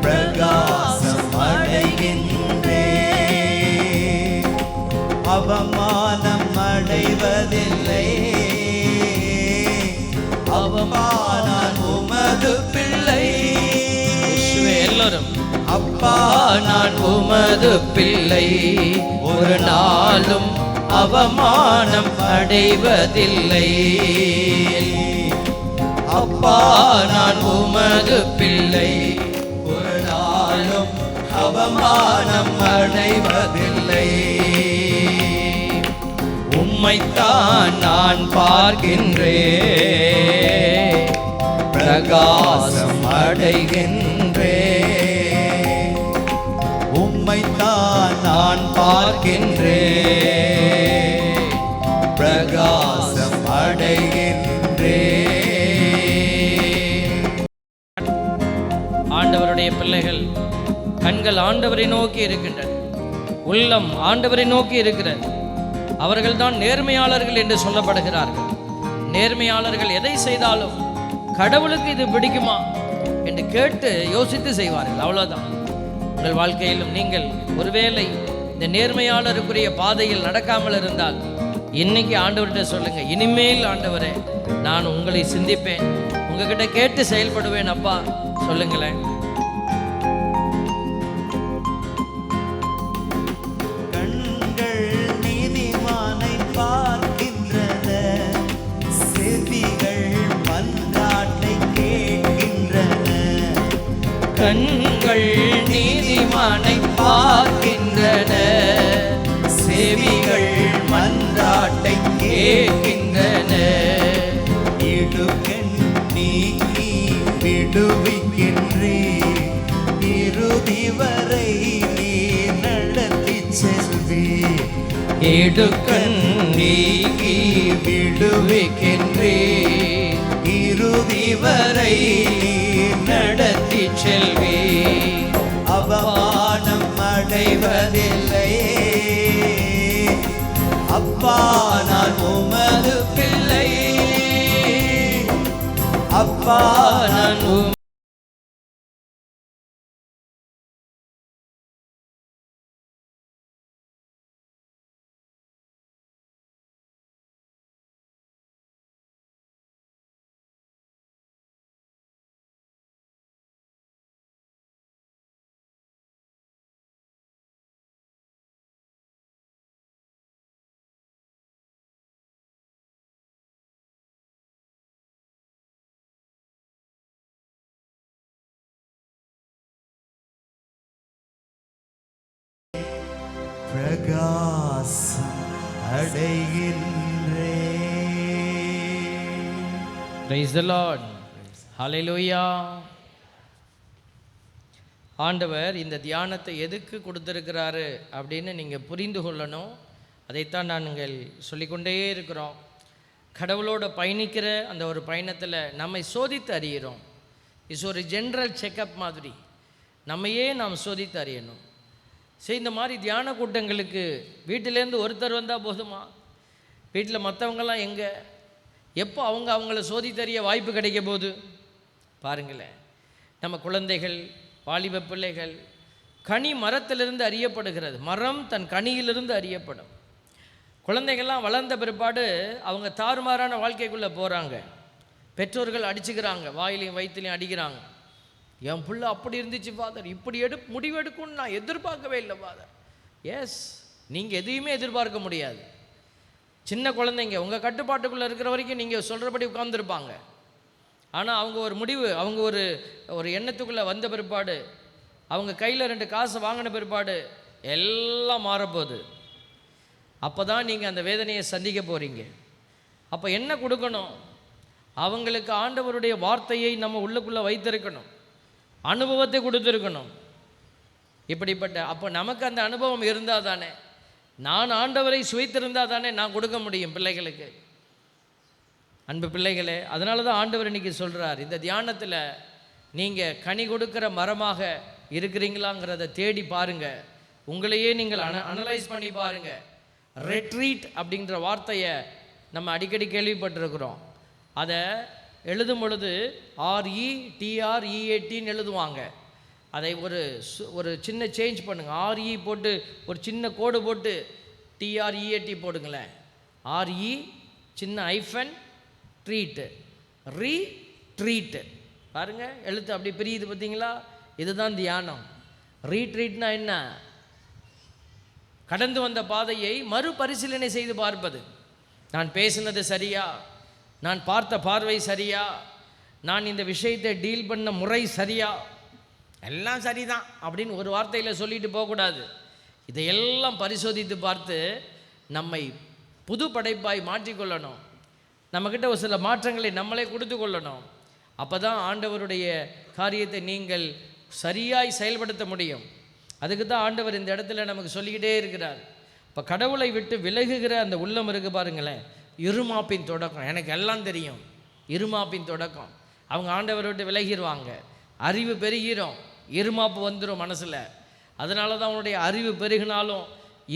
பிரகாசம் அடைகின்றேன். அவமானம் அடைவதில்லை, அவமானம் உமது பிள்ளை. எல்லோரும், அப்பா நான் உமது பிள்ளை, ஒரு நாளும் அவமானம் அடைவதில்லை. அப்பா நான் உமது பிள்ளை, ஒரு நாளும் அவமானம் அடைவதில்லை. உம்மைத்தான் நான் பார்க்கின்றேன், பிரகாசம் அடைகின்றேன். உம்மைத்தான் நான் பார்க்கின்றேன், பிரகாசம் அடைகின்றேன். ஆண்டவருடைய பிள்ளைகள் கண்கள் ஆண்டவரை நோக்கி இருக்கின்றன, உள்ளம் ஆண்டவரை நோக்கி இருக்கிறது. அவர்கள் தான் நேர்மையாளர்கள் என்று சொல்லப்படுகிறார்கள். நேர்மையாளர்கள் எதை செய்தாலும் கடவுளுக்கு இது பிடிக்குமா என்று கேட்டு யோசித்து செய்வார்கள். அவ்வளோதான். உங்கள் வாழ்க்கையிலும் நீங்கள் ஒருவேளை இந்த நேர்மையாளருக்குரிய பாதையில் நடக்காமல் இருந்தால் இன்னைக்கு ஆண்டவர்கிட்ட சொல்லுங்க, இனிமேல் ஆண்டவரே நான் உங்களை சிந்திப்பேன், உங்ககிட்ட கேட்டு செயல்படுவேன் அப்பா சொல்லுங்களேன். கண்கள் நீதிமானை பார்க்கின்றன, செவிகள் மன்றாட்டை கேட்கின்றன. கண்கள் நீதிமானை பார்க்கின்றன, செவிகள் மன்றாட்டை கேட்கின்றன. இடுக்கண் நீக்கி விடுவிக்கின்றே, இறுதி வரை நீ நடத்தி செல்வி. இடுக்கண் நீக்கி விடுவிக்கின்றே, இறுதி வரை நீ நடத்தி செல்வி. அவமானம் அடைவதில்லையே, அப்பா நான் உமது பிள்ளை, அப்பா நான் நான் பிரகாசம் அடைகின்றே. Praise the Lord. Hallelujah. ஆண்டவர் இந்த தியானத்தை எதுக்கு கொடுத்துருக்கிறாரு அப்படின்னு நீங்கள் புரிந்து கொள்ளணும். அதைத்தான் நாங்கள் சொல்லிக்கொண்டே இருக்கிறோம். கடவுளோட பயணிக்கிற அந்த ஒரு பயணத்தில் நம்மை சோதித்து அறிகிறோம். இஸ் ஒரு ஜென்ரல் செக்கப் மாதிரி நம்மையே நாம் சோதித்து அறியணும். சரி, இந்த மாதிரி தியான கூட்டங்களுக்கு வீட்டிலேருந்து ஒருத்தர் வந்தால் போதுமா? வீட்டில் மற்றவங்கெல்லாம் எங்கே, எப்போ அவங்கள சோதித்தறிய வாய்ப்பு கிடைக்க போகுது பாருங்களேன். நம்ம குழந்தைகள், வாலிப பிள்ளைகள் கனி மரத்திலிருந்து அறியப்படுகிறது. மரம் தன் கனியிலிருந்து அறியப்படும். குழந்தைகள்லாம் வளர்ந்த பிற்பாடு அவங்க தாறுமாறான வாழ்க்கைக்குள்ளே போகிறாங்க. பெற்றோர்கள் அடிச்சுக்கிறாங்க, வாயிலையும் வயிற்றுலையும் அடிக்கிறாங்க. என் பிள்ளை அப்படி இருந்துச்சு ஃபாதர், இப்படி முடிவு எடுக்கும்னு நான் எதிர்பார்க்கவே இல்லை ஃபாதர். எஸ், நீங்கள் எதையுமே எதிர்பார்க்க முடியாது. சின்ன குழந்தைங்க உங்கள் கட்டுப்பாட்டுக்குள்ளே இருக்கிற வரைக்கும் நீங்கள் சொல்கிறபடி உட்கார்ந்துருப்பாங்க. ஆனால் அவங்க ஒரு முடிவு, அவங்க ஒரு எண்ணத்துக்குள்ளே வந்த பிற்பாடு, அவங்க கையில் 2 காசு வாங்கின பிற்பாடு எல்லாம் மாறப்போகுது. அப்போ தான் நீங்கள் அந்த வேதனையை சந்திக்க போகிறீங்க. அப்போ என்ன கொடுக்கணும்? அவங்களுக்கு ஆண்டவருடைய வார்த்தையை நம்ம உள்ளுக்குள்ளே வைத்திருக்கணும், அனுபவத்தை கொடுத்துருக்கணும். இப்படிப்பட்ட அப்போ நமக்கு அந்த அனுபவம் இருந்தால் தானே, நான் ஆண்டவரை சுவைத்திருந்தால் தானே நான் கொடுக்க முடியும் பிள்ளைகளுக்கு. அன்பு பிள்ளைகளே, அதனால தான் ஆண்டவர் இன்றைக்கி சொல்கிறார், இந்த தியானத்தில் நீங்கள் கனி கொடுக்குற மரமாக இருக்கிறீங்களாங்கிறத தேடி பாருங்கள். உங்களையே நீங்கள் அனலைஸ் பண்ணி பாருங்கள். ரெட்ரீட் அப்படின்ற வார்த்தையை நம்ம அடிக்கடி கேள்விப்பட்டிருக்கிறோம். அதை எழுதும் பொழுது RETREATன்னு எழுதுவாங்க. அதை ஒரு சின்ன சேஞ்ச் பண்ணுங்கள். RE போட்டு ஒரு சின்ன கோடு போட்டு TREAT போடுங்களேன். RE சின்ன ஐஃபன் ட்ரீட்டு, ரீட்ரீட்டு. பாருங்கள், எழுத்து அப்படி பிரியுது பார்த்தீங்களா? இதுதான் தியானம். ரீட்ரீட்னா என்ன? கடந்து வந்த பாதையை மறுபரிசீலனை செய்து பார்ப்பது. நான் பேசினது சரியா? நான் பார்த்த பார்வை சரியா? நான் இந்த விஷயத்தை டீல் பண்ண முறை சரியா? எல்லாம் சரிதான் அப்படின்னு ஒரு வார்த்தையில் சொல்லிட்டு போகக்கூடாது. இதையெல்லாம் பரிசோதித்து பார்த்து நம்மை புது படைப்பாய் மாற்றிக்கொள்ளணும். நம்மக்கிட்ட ஒரு சில மாற்றங்களை நம்மளே கொடுத்து கொள்ளணும். அப்போ தான் ஆண்டவருடைய காரியத்தை நீங்கள் சரியாய் செயல்படுத்த முடியும். அதுக்கு தான் ஆண்டவர் இந்த இடத்துல நமக்கு சொல்லிக்கிட்டே இருக்கிறார். இப்போ கடவுளை விட்டு விலகுகிற அந்த உள்ளம் இருக்குது பாருங்களேன், இருமாப்பின் தொடக்கம். எனக்கு எல்லாம் தெரியும், இருமாப்பின் தொடக்கம். அவங்க ஆண்டவரை விட்டு விலகிடுவாங்க, அறிவு பெருகிறோம், இருமாப்பு வந்துடும் மனசில். அதனால தான் அவனுடைய அறிவு பெருகினாலும்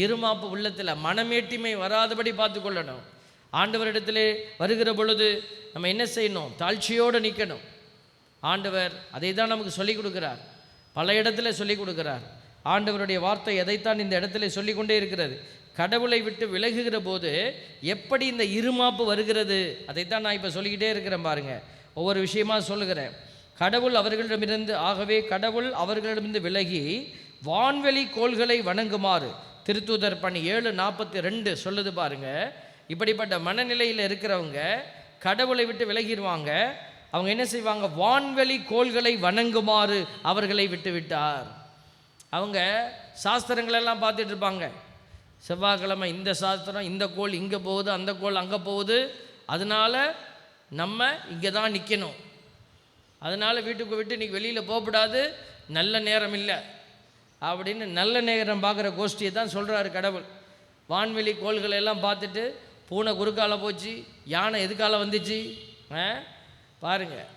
இருமாப்பு உள்ளத்தில் மனமேட்டிமை வராதபடி பார்த்து கொள்ளணும். ஆண்டவரிடத்திலே வருகிற பொழுது நம்ம என்ன செய்யணும்? தாழ்ச்சியோடு நிற்கணும். ஆண்டவர் அதை தான் நமக்கு சொல்லிக் கொடுக்குறார், பல இடத்துல சொல்லிக் கொடுக்குறார். ஆண்டவருடைய வார்த்தை எதைத்தான் இந்த இடத்துல சொல்லிக்கொண்டே இருக்கிறது. கடவுளை விட்டு விலகுகிற போது எப்படி இந்த இருமாப்பு வருகிறது, அதைத்தான் நான் இப்போ சொல்லிக்கிட்டே இருக்கிறேன் பாருங்க. ஒவ்வொரு விஷயமா சொல்லுகிறேன். கடவுள் அவர்களிடமிருந்து ஆகவே கடவுள் அவர்களிடமிருந்து விலகி வான்வெளி கோள்களை வணங்குமாறு திருத்தூதர் பணி 7:42 சொல்லுது பாருங்க. இப்படிப்பட்ட மனநிலையில் இருக்கிறவங்க கடவுளை விட்டு விலகிடுவாங்க. அவங்க என்ன செய்வாங்க? வான்வெளி கோள்களை வணங்குமாறு அவர்களை விட்டு விட்டார். அவங்க சாஸ்திரங்களெல்லாம் பார்த்துட்டு இருப்பாங்க. செவ்வாய்க்கிழமை இந்த சாஸ்திரம், இந்த கோள் இங்கே போகுது, அந்த கோள் அங்கே போகுது, அதனால் நம்ம இங்கே தான் நிற்கணும், அதனால் வீட்டுக்கு விட்டு இன்றைக்கி வெளியில் போகக்கூடாது, நல்ல நேரம் இல்லை அப்படின்னு நல்ல நேரம் பார்க்குற கோஷ்டியை தான் சொல்கிறாரு கடவுள். வான்வெளி கோள்களை எல்லாம் பார்த்துட்டு பூனை குறுக்கால போச்சு, யானை எதுக்கால வந்துச்சு பாருங்கள்.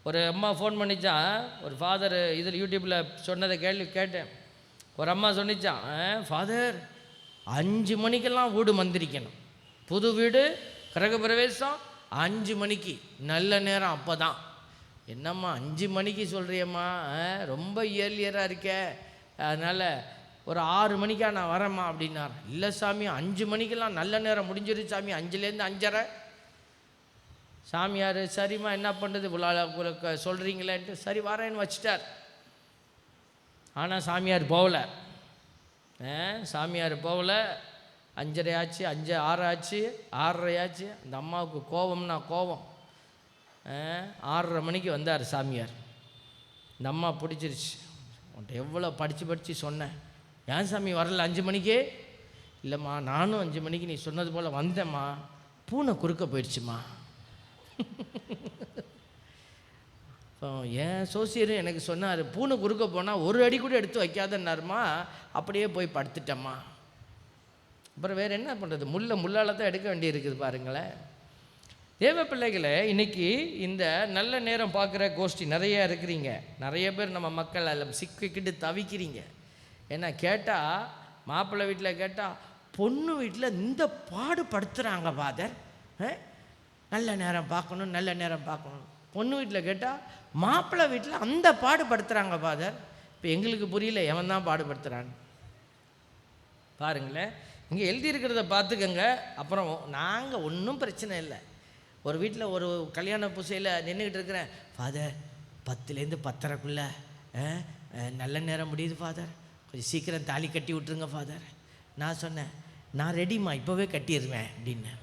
ஒரு அம்மா ஃபோன் பண்ணிச்சான், ஒரு ஃபாதர் இதில் யூடியூப்பில் சொன்னதை கேட்டேன். ஒரு அம்மா சொன்னிச்சான், ஃபாதர் 5 மணிக்கெல்லாம் வீடு மந்திரிக்கணும், புது வீடு கிரகப்பிரவேசம் 5 மணிக்கு, நல்ல நேரம் அப்போ தான். என்னம்மா 5 மணிக்கு சொல்கிறியம்மா, ரொம்ப இயர்லியராக இருக்க, அதனால் ஒரு 6 மணிக்கா நான் வரேம்மா அப்படின்னார். இல்லை சாமி 5 மணிக்கெல்லாம் நல்ல நேரம் முடிஞ்சிருச்சு சாமி, 5லேருந்து 5:30. சாமியார் சரிம்மா என்ன பண்ணுறது இவ்வளோ சொல்கிறீங்களேன்ட்டு சரி வரேன்னு வச்சிட்டார். ஆனால் சாமியார் போகல. சாமியார் போகல. 5:30 ஆச்சு, 6 ஆச்சு, 6:30 ஆச்சு. அந்த அம்மாவுக்கு கோபம்னா கோபம். 6:30 மணிக்கு வந்தார் சாமியார். இந்த அம்மா பிடிச்சிருச்சு. உன்ட்ட எவ்வளோ படித்து சொன்னேன், ஏன் சாமி வரல 5 மணிக்கு? இல்லைம்மா நானும் 5 மணிக்கு நீ சொன்னது போல் வந்தேம்மா, பூனை குறுக்க போயிடுச்சுமா. ஏன் சோசியரும் எனக்கு சொன்னார், பூனை குறுக்க போனால் ஒரு அடி கூட எடுத்து வைக்காதன்னாருமா, அப்படியே போய் படுத்துட்டம்மா. அப்புறம் வேறு என்ன பண்ணுறது, முள்ளால் தான் எடுக்க வேண்டியிருக்குது பாருங்களேன். தேவ பிள்ளைகளை, இன்றைக்கி இந்த நல்ல நேரம் பார்க்குற கோஷ்டி நிறையா இருக்கிறீங்க. நிறைய பேர் நம்ம மக்கள் அதில் சிக்கிக்கிட்டு தவிக்கிறீங்க. ஏன்னா கேட்டால் மாப்பிள்ளை வீட்டில் கேட்டால் பொண்ணு வீட்டில் இந்த பாடுபடுத்துகிறாங்க ஃபாதர், நல்ல நேரம் பார்க்கணும் நல்ல நேரம் பார்க்கணும். பொண்ணு வீட்டில் கேட்டால் மாப்பிள்ளை வீட்டில் அந்த பாடுபடுத்துகிறாங்க ஃபாதர். இப்போ எங்களுக்கு புரியல எவன் தான் பாடுபடுத்துகிறான்னு பாருங்களேன். இங்கே எழுதியிருக்கிறத பார்த்துக்கங்க. அப்புறம் நாங்கள் ஒன்றும் பிரச்சனை இல்லை. ஒரு வீட்டில் ஒரு கல்யாண பூசையில் நின்றுக்கிட்டு இருக்கிறேன், ஃபாதர் 10லேருந்து 10:30க்குள்ளே நல்ல நேரம் முடியுது ஃபாதர், கொஞ்சம் சீக்கிரம் தாலி கட்டி விட்ருங்க ஃபாதர். நான் சொன்னேன், நான் ரெடிம்மா இப்போவே கட்டிடுவேன் அப்படின்னு.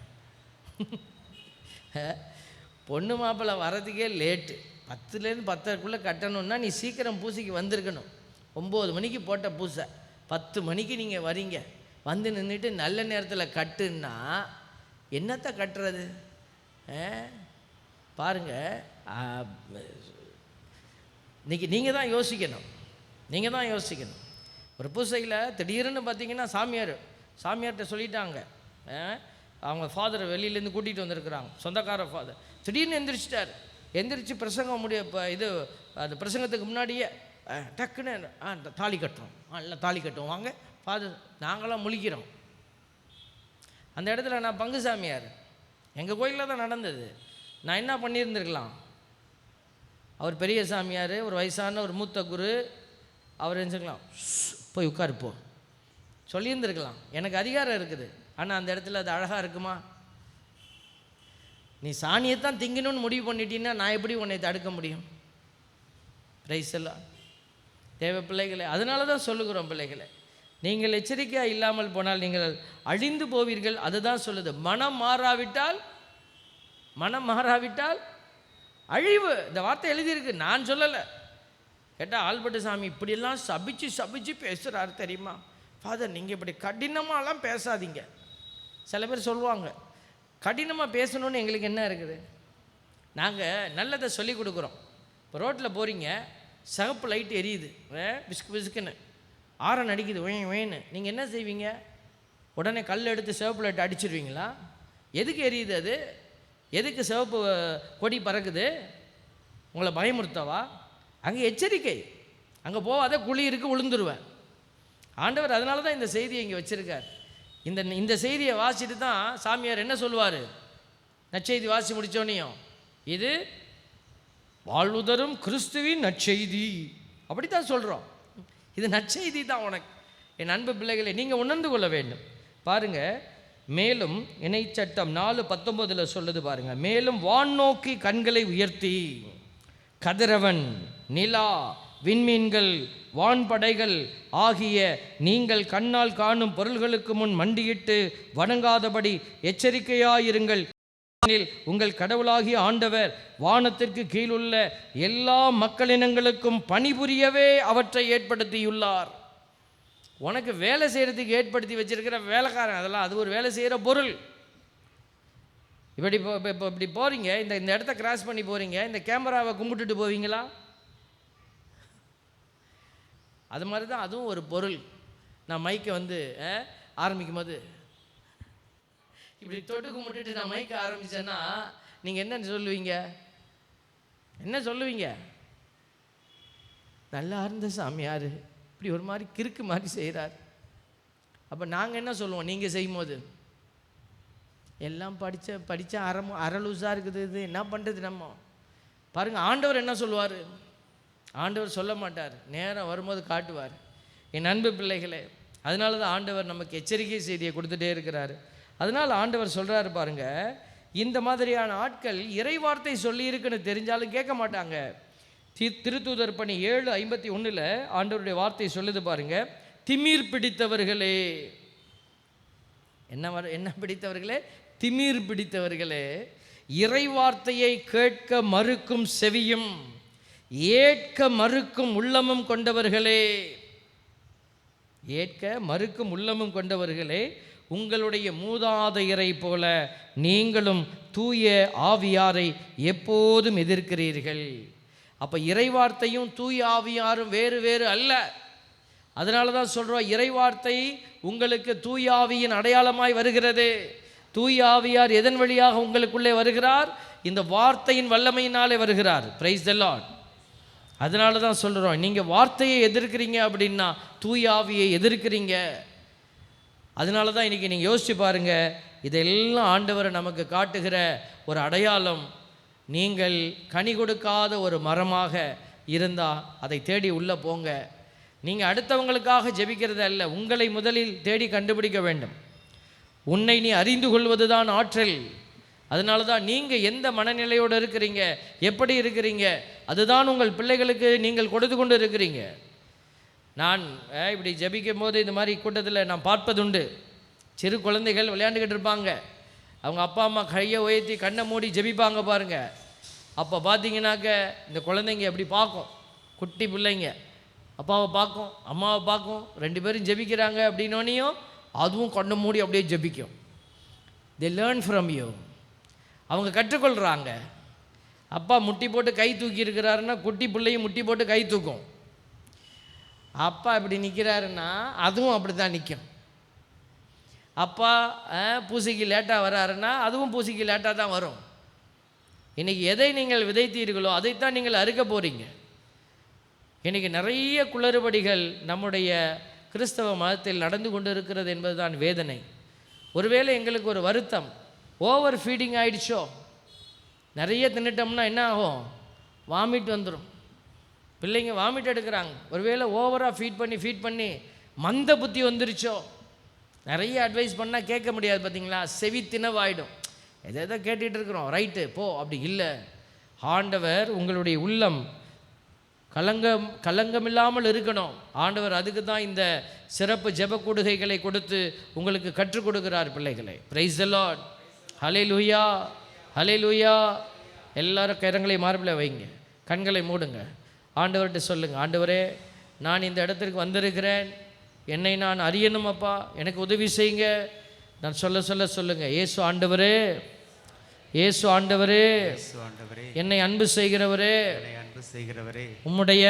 பொண்ணு மாப்பிள்ளை வர்றதுக்கே லேட்டு. 10லேருந்து 10:30க்குள்ளே கட்டணுன்னா நீ சீக்கிரம் பூசைக்கு வந்திருக்கணும். 9 மணிக்கு போட்ட பூசை 10 மணிக்கு நீங்கள் வரீங்க, வந்து நின்றுட்டு நல்ல நேரத்தில் கட்டுன்னா என்னத்தை கட்டுறது பாருங்கள். இன்றைக்கி நீங்கள் தான் யோசிக்கணும். ஒரு பூசையில் திடீர்னு பார்த்தீங்கன்னா சாமியார்கிட்ட சொல்லிட்டாங்க, அவங்க ஃபாதரை வெளியிலேருந்து கூட்டிகிட்டு வந்திருக்கிறாங்க, சொந்தக்கார ஃபாதர். திடீர்னு எந்திரிச்சு பிரசங்கம் இது அந்த பிரசங்கத்துக்கு முன்னாடியே டக்குன்னு தாலி கட்டுறோம், இல்லை தாலி கட்டுவோம் வாங்க ஃபாதர். நாங்களாம் முழிக்கிறோம். அந்த இடத்துல நான் பங்கு சாமியார், எங்கள் கோயிலில் தான் நடந்தது. நான் என்ன பண்ணியிருந்துருக்கலாம், அவர் பெரிய சாமியார், ஒரு வயசான ஒரு மூத்த குரு, அவர் நினச்சிக்கலாம் போய் உட்காருப்போ சொல்லியிருந்துருக்கலாம். எனக்கு அதிகாரம் இருக்குது. ஆனால் அந்த இடத்துல அது அழகாக இருக்குமா? நீ சாணியைத்தான் திங்கணும்னு முடிவு பண்ணிட்டீங்கன்னா நான் எப்படி உன்னை தடுக்க முடியும்? பிரைஸ் எல்லாம் தேவ பிள்ளைகளை, அதனால தான் சொல்லுகிறோம் பிள்ளைகளை, நீங்கள் எச்சரிக்கையாக இல்லாமல் போனால் நீங்கள் அழிந்து போவீர்கள். அதுதான் சொல்லுது, மனம் மாறாவிட்டால் அழிவு. இந்த வார்த்தை எழுதியிருக்கு, நான் சொல்லலை. கேட்டால் ஆல்பர்ட் சாமி இப்படியெல்லாம் சபிச்சு பேசுகிறாரு தெரியுமா ஃபாதர், நீங்கள் இப்படி கடினமாலாம் பேசாதீங்க. சில பேர் சொல்லுவாங்க கடினமாக பேசணுன்னு எங்களுக்கு என்ன இருக்குது, நாங்கள் நல்லதை சொல்லி கொடுக்குறோம். இப்போ ரோட்டில் போகிறீங்க, சிகப்பு லைட் எரியுது, பிஸ்குன்னு ஆரன் அடிக்குது, வேன்னு நீங்கள் என்ன செய்வீங்க? உடனே கல் எடுத்து சிவப்பு லைட் அடிச்சிடுவீங்களா? எதுக்கு எரியுது அது? எதுக்கு சிவப்பு கொடி பறக்குது? உங்களை பயமுறுத்தவா? அங்கே எச்சரிக்கை, அங்கே போகாத, குழி இருக்குது விழுந்துருவேன். ஆண்டவர் அதனால தான் இந்த செய்தியை இங்கே வச்சுருக்கார். இந்த செய்தியை வாசிட்டு தான் சாமியார் என்ன சொல்லுவார், நற்செய்தி வாசி முடித்தோன்னையும், இது வாழ்வுதரும் கிறிஸ்துவின் நற்செய்தி, அப்படி தான் சொல்கிறோம். இது நற்செய்தி தான் உனக்கு. என் அன்பு பிள்ளைகளை நீங்கள் உணர்ந்து கொள்ள வேண்டும். பாருங்க, மேலும் இணைச்சட்டம் 4:19 சொல்லுது பாருங்க, மேலும் வானோக்கி கண்களை உயர்த்தி கதிரவன், நிலா, விண்மீன்கள், வான்படைகள் ஆகிய நீங்கள் கண்ணால் காணும் பொருள்களுக்கு முன் மண்டியிட்டு வணங்காதபடி எச்சரிக்கையாயிருங்கள். உங்கள் கடவுளாகிய ஆண்டவர் வானத்திற்கு கீழுள்ள எல்லா மக்களினங்களுக்கும் பணிபுரியவே அவற்றை ஏற்படுத்தியுள்ளார். உனக்கு வேலை செய்கிறதுக்கு ஏற்படுத்தி வச்சிருக்கிற வேலைக்காரன், அதெல்லாம் அது ஒரு வேலை செய்கிற பொருள். இப்படி இப்போ இப்படி போகிறீங்க, இந்த இடத்த கிராஸ் பண்ணி போகிறீங்க, இந்த கேமராவை கும்பிட்டுட்டு போவீங்களா? அது மாதிரி தான் அதுவும் ஒரு பொருள். நான் மைக்கை ஆரம்பிக்கும் போது இப்படி தொட்டு கும்பிட்டுட்டு நான் மைக்க ஆரம்பித்தேன்னா நீங்கள் என்ன சொல்லுவீங்க? என்ன சொல்லுவீங்க? நல்லா இருந்த சாமியார் இப்படி ஒரு மாதிரி கிறுக்கு மாதிரி செய்கிறார். அப்போ நாங்கள் என்ன சொல்லுவோம்? நீங்கள் செய்யும் போது எல்லாம் படித்த அரலூசாக இருக்குது, இது என்ன பண்ணுறது நம்ம? பாருங்கள், ஆண்டவர் என்ன சொல்லுவார்? ஆண்டவர் சொல்ல மாட்டார், நேரம் வரும்போது காட்டுவார். என் அன்பு பிள்ளைகளே, அதனால தான் ஆண்டவர் நமக்கு எச்சரிக்கை செய்தியை கொடுத்துட்டே இருக்கிறார். அதனால் ஆண்டவர் சொல்கிறாரு பாருங்க, இந்த மாதிரியான ஆட்கள் இறைவார்த்தை சொல்லியிருக்குன்னு தெரிஞ்சாலும் கேட்க மாட்டாங்க. திருத்தூதர் பணி 7:51 ஆண்டவருடைய வார்த்தை சொல்லுது பாருங்க, திமிர் பிடித்தவர்களே. என்ன பிடித்தவர்களே? திமிர் பிடித்தவர்களே, இறைவார்த்தையை கேட்க மறுக்கும் செவியும் ஏற்க மறுக்கும் உள்ளமும் கொண்டவர்களே. ஏற்க மறுக்கும் உள்ளமும் கொண்டவர்களே, உங்களுடைய மூதாதையரை போல நீங்களும் தூய ஆவியாரை எப்போதும் எதிர்க்கிறீர்கள். அப்போ இறைவார்த்தையும் தூய ஆவியாரும் வேறு வேறு அல்ல. அதனால தான் சொல்கிறோம், இறைவார்த்தை உங்களுக்கு தூய ஆவியின் அடையாளமாய் வருகிறது. தூய ஆவியார் எதன் வழியாக உங்களுக்குள்ளே வருகிறார்? இந்த வார்த்தையின் வல்லமையினாலே வருகிறார். Price the Lord. அதனால தான் சொல்கிறோம், நீங்கள் வார்த்தையை எதிர்க்கிறீங்க அப்படின்னா தூய ஆவியை எதிர்க்கிறீங்க. அதனால தான் இன்றைக்கி நீங்கள் யோசிச்சு பாருங்கள், இதெல்லாம் ஆண்டவரை நமக்கு காட்டுகிற ஒரு அடையாளம். நீங்கள் கனி கொடுக்காத ஒரு மரமாக இருந்தால் அதை தேடி உள்ளே போங்க. நீங்கள் அடுத்தவங்களுக்காக ஜெபிக்கிறது அல்ல, உங்களை முதலில் தேடி கண்டுபிடிக்க வேண்டும். உன்னை நீ அறிந்து கொள்வது தான் ஆற்றல். அதனால தான் நீங்கள் எந்த மனநிலையோடு இருக்கிறீங்க, எப்படி இருக்கிறீங்க, அதுதான் உங்கள் பிள்ளைகளுக்கு நீங்கள் கொடுத்து கொண்டு இருக்கிறீங்க. நான் இப்படி ஜபிக்கும் போது இந்த மாதிரி கூட்டத்தில் நான் பார்ப்பதுண்டு. சிறு குழந்தைகள் விளையாண்டுக்கிட்டு இருப்பாங்க, அவங்க அப்பா அம்மா கையை உயர்த்தி கண்ணை மூடி ஜபிப்பாங்க பாருங்கள். அப்போ பார்த்தீங்கன்னாக்க இந்த குழந்தைங்க எப்படி பார்க்கும், குட்டி பிள்ளைங்க அப்பாவை பார்க்கும், அம்மாவை பார்க்கும், ரெண்டு பேரும் ஜபிக்கிறாங்க அப்படின்னோனையும் அதுவும் கண்ணை மூடி அப்படியே ஜபிக்கும். They learn from you. அவங்க கற்றுக்கொள்கிறாங்க. அப்பா முட்டி போட்டு கை தூக்கி இருக்கிறாருன்னா குட்டி பிள்ளையும் முட்டி போட்டு கை தூக்கும். அப்பா இப்படி நிற்கிறாருன்னா அதுவும் அப்படி தான் நிற்கும். அப்பா பூசைக்கு லேட்டாக வராருன்னா அதுவும் பூசைக்கு லேட்டாக தான் வரும். இன்றைக்கி எதை நீங்கள் விதைத்தீர்களோ அதைத்தான் நீங்கள் அறுக்க போகிறீங்க. இன்றைக்கி நிறைய குளறுபடிகள் நம்முடைய கிறிஸ்தவ மதத்தில் நடந்து கொண்டு இருக்கிறது என்பதுதான் வேதனை. ஒருவேளை எங்களுக்கு ஒரு வருத்தம், ஓவர் ஃபீடிங் ஆகிடுச்சோ, நிறைய தின்னுட்டோம்னா என்ன ஆகும்? வாமிட் வந்துடும். பிள்ளைங்க வாமிட் எடுக்கிறாங்க. ஒருவேளை ஓவராக ஃபீட் பண்ணி மந்த புத்தி வந்துருச்சோ, நிறைய அட்வைஸ் பண்ணால் கேட்க முடியாது பார்த்தீங்களா, செவி தினவாயிடும். எதை கேட்டுகிட்டு இருக்கிறோம், ரைட்டு போ, அப்படி இல்லை. ஆண்டவர் உங்களுடைய உள்ளம் கலங்கமில்லாமல் இருக்கணும். ஆண்டவர் அதுக்கு தான் இந்த சிறப்பு ஜெப கூடுகைகளை கொடுத்து உங்களுக்கு கற்றுக் கொடுக்கிறார் பிள்ளைகளை. Praise the lord. Hallelujah, hallelujah. எல்லாரும் கரங்களை மார்பில் வைங்க, கண்களை மூடுங்க, ஆண்டவர்கிட்ட சொல்லுங்கள், ஆண்டவரே நான் இந்த இடத்திற்கு வந்திருக்கிறேன், என்னை நான் அறியணும் அப்பா, எனக்கு உதவி செய்யுங்க. நான் சொல்லுங்கள், இயேசு ஆண்டவரே, இயேசு ஆண்டவரே, என்னை அன்பு செய்கிறவரே, உம்முடைய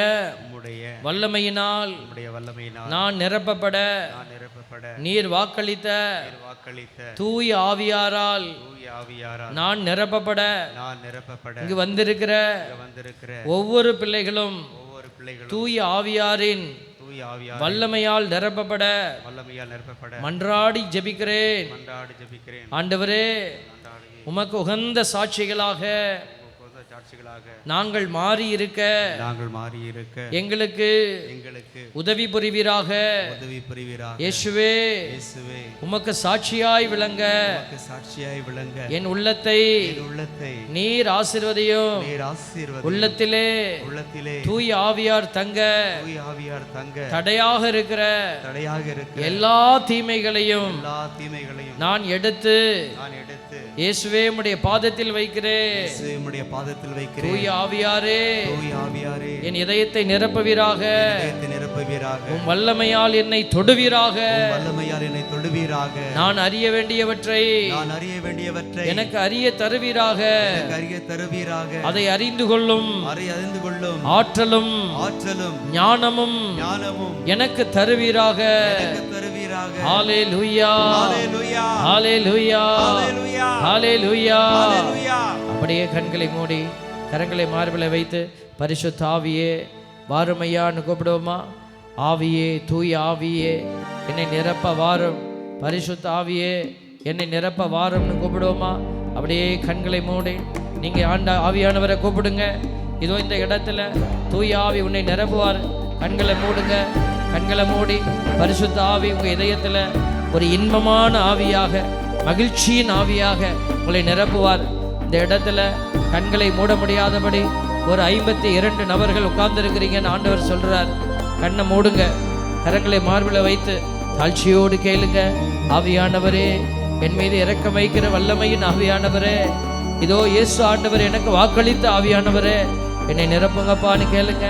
வல்லமையினால் நான் நிரப்பப்பட நீர் வாக்களித்த தூய ஆவியாரால் நான் நிரப்பப்பட இங்கு வந்திருக்கிற ஒவ்வொரு பிள்ளைகளும் தூய ஆவியாரின் வல்லமையால் நிரப்பப்பட மன்றாடி ஜெபிக்கிறேன். ஆண்டவரே, உமக்கு உகந்த சாட்சிகளாக நாங்கள் மாறி இருக்க எங்களுக்கு உதவி புரிவீராக. இயேசுவே, உமக்கு சாட்சியாய் விளங்க என் உள்ளத்தை நீர் ஆசீர்வதியும். உள்ளத்திலே தூய ஆவியார் தங்க தடையாக இருக்கிற எல்லா தீமைகளையும் நான் எடுத்து இயேசுவே உம்முடைய பாதத்தில் வைக்கிறேன். தூய ஆவியாரே, என் இதயத்தை நிரப்புவீராக. உம் வல்லமையால் என்னை தொடுவீராக. நான் அறிய வேண்டியவற்றை எனக்கு அறிய தருவீராக. அதை அறிந்து கொள்ளும் ஆற்றலும் ஞானமும் எனக்கு தருவீராக. ஹல்லேலூயா, ஹல்லேலூயா, ஹல்லேலூயா. அப்படியே கண்களை மூடி கரங்களை மார்பில் வைத்து பரிசுத்த ஆவியே வாருமையான்னு கூப்பிடுவோமா? ஆவியே, தூய ஆவியே என்னை நிரப்ப வாரும். பரிசுத்த ஆவியே என்னை நிரப்ப வாரும்னு கூப்பிடுவோமா? அப்படியே கண்களை மூடி நீங்கள் ஆவியானவரை கூப்பிடுங்க. இதோ இந்த இடத்துல தூய ஆவி உன்னை நிரப்புவார். கண்களை மூடுங்க. கண்களை மூடி பரிசுத்த ஆவி உங்கள் இதயத்தில் ஒரு இன்பமான ஆவியாக, மகிழ்ச்சியின் ஆவியாக உங்களை நிரப்புவார். இந்த இடத்துல கண்களை மூட முடியாதபடி ஒரு 52 நபர்கள் உட்கார்ந்துருக்கிறீங்கன்னு ஆண்டவர் சொல்கிறார். கண்ணை மூடுங்க. கரங்களை மார்பில் வைத்து தாழ்ச்சியோடு கேளுங்க. ஆவியானவரே, என் மீது இரக்கம் வைக்கிற வல்லமையின் ஆவியானவரே, இதோ இயேசு ஆண்டவர் எனக்கு வாக்களித்த ஆவியானவரே, என்னை நிரப்புங்கப்பான்னு கேளுங்க.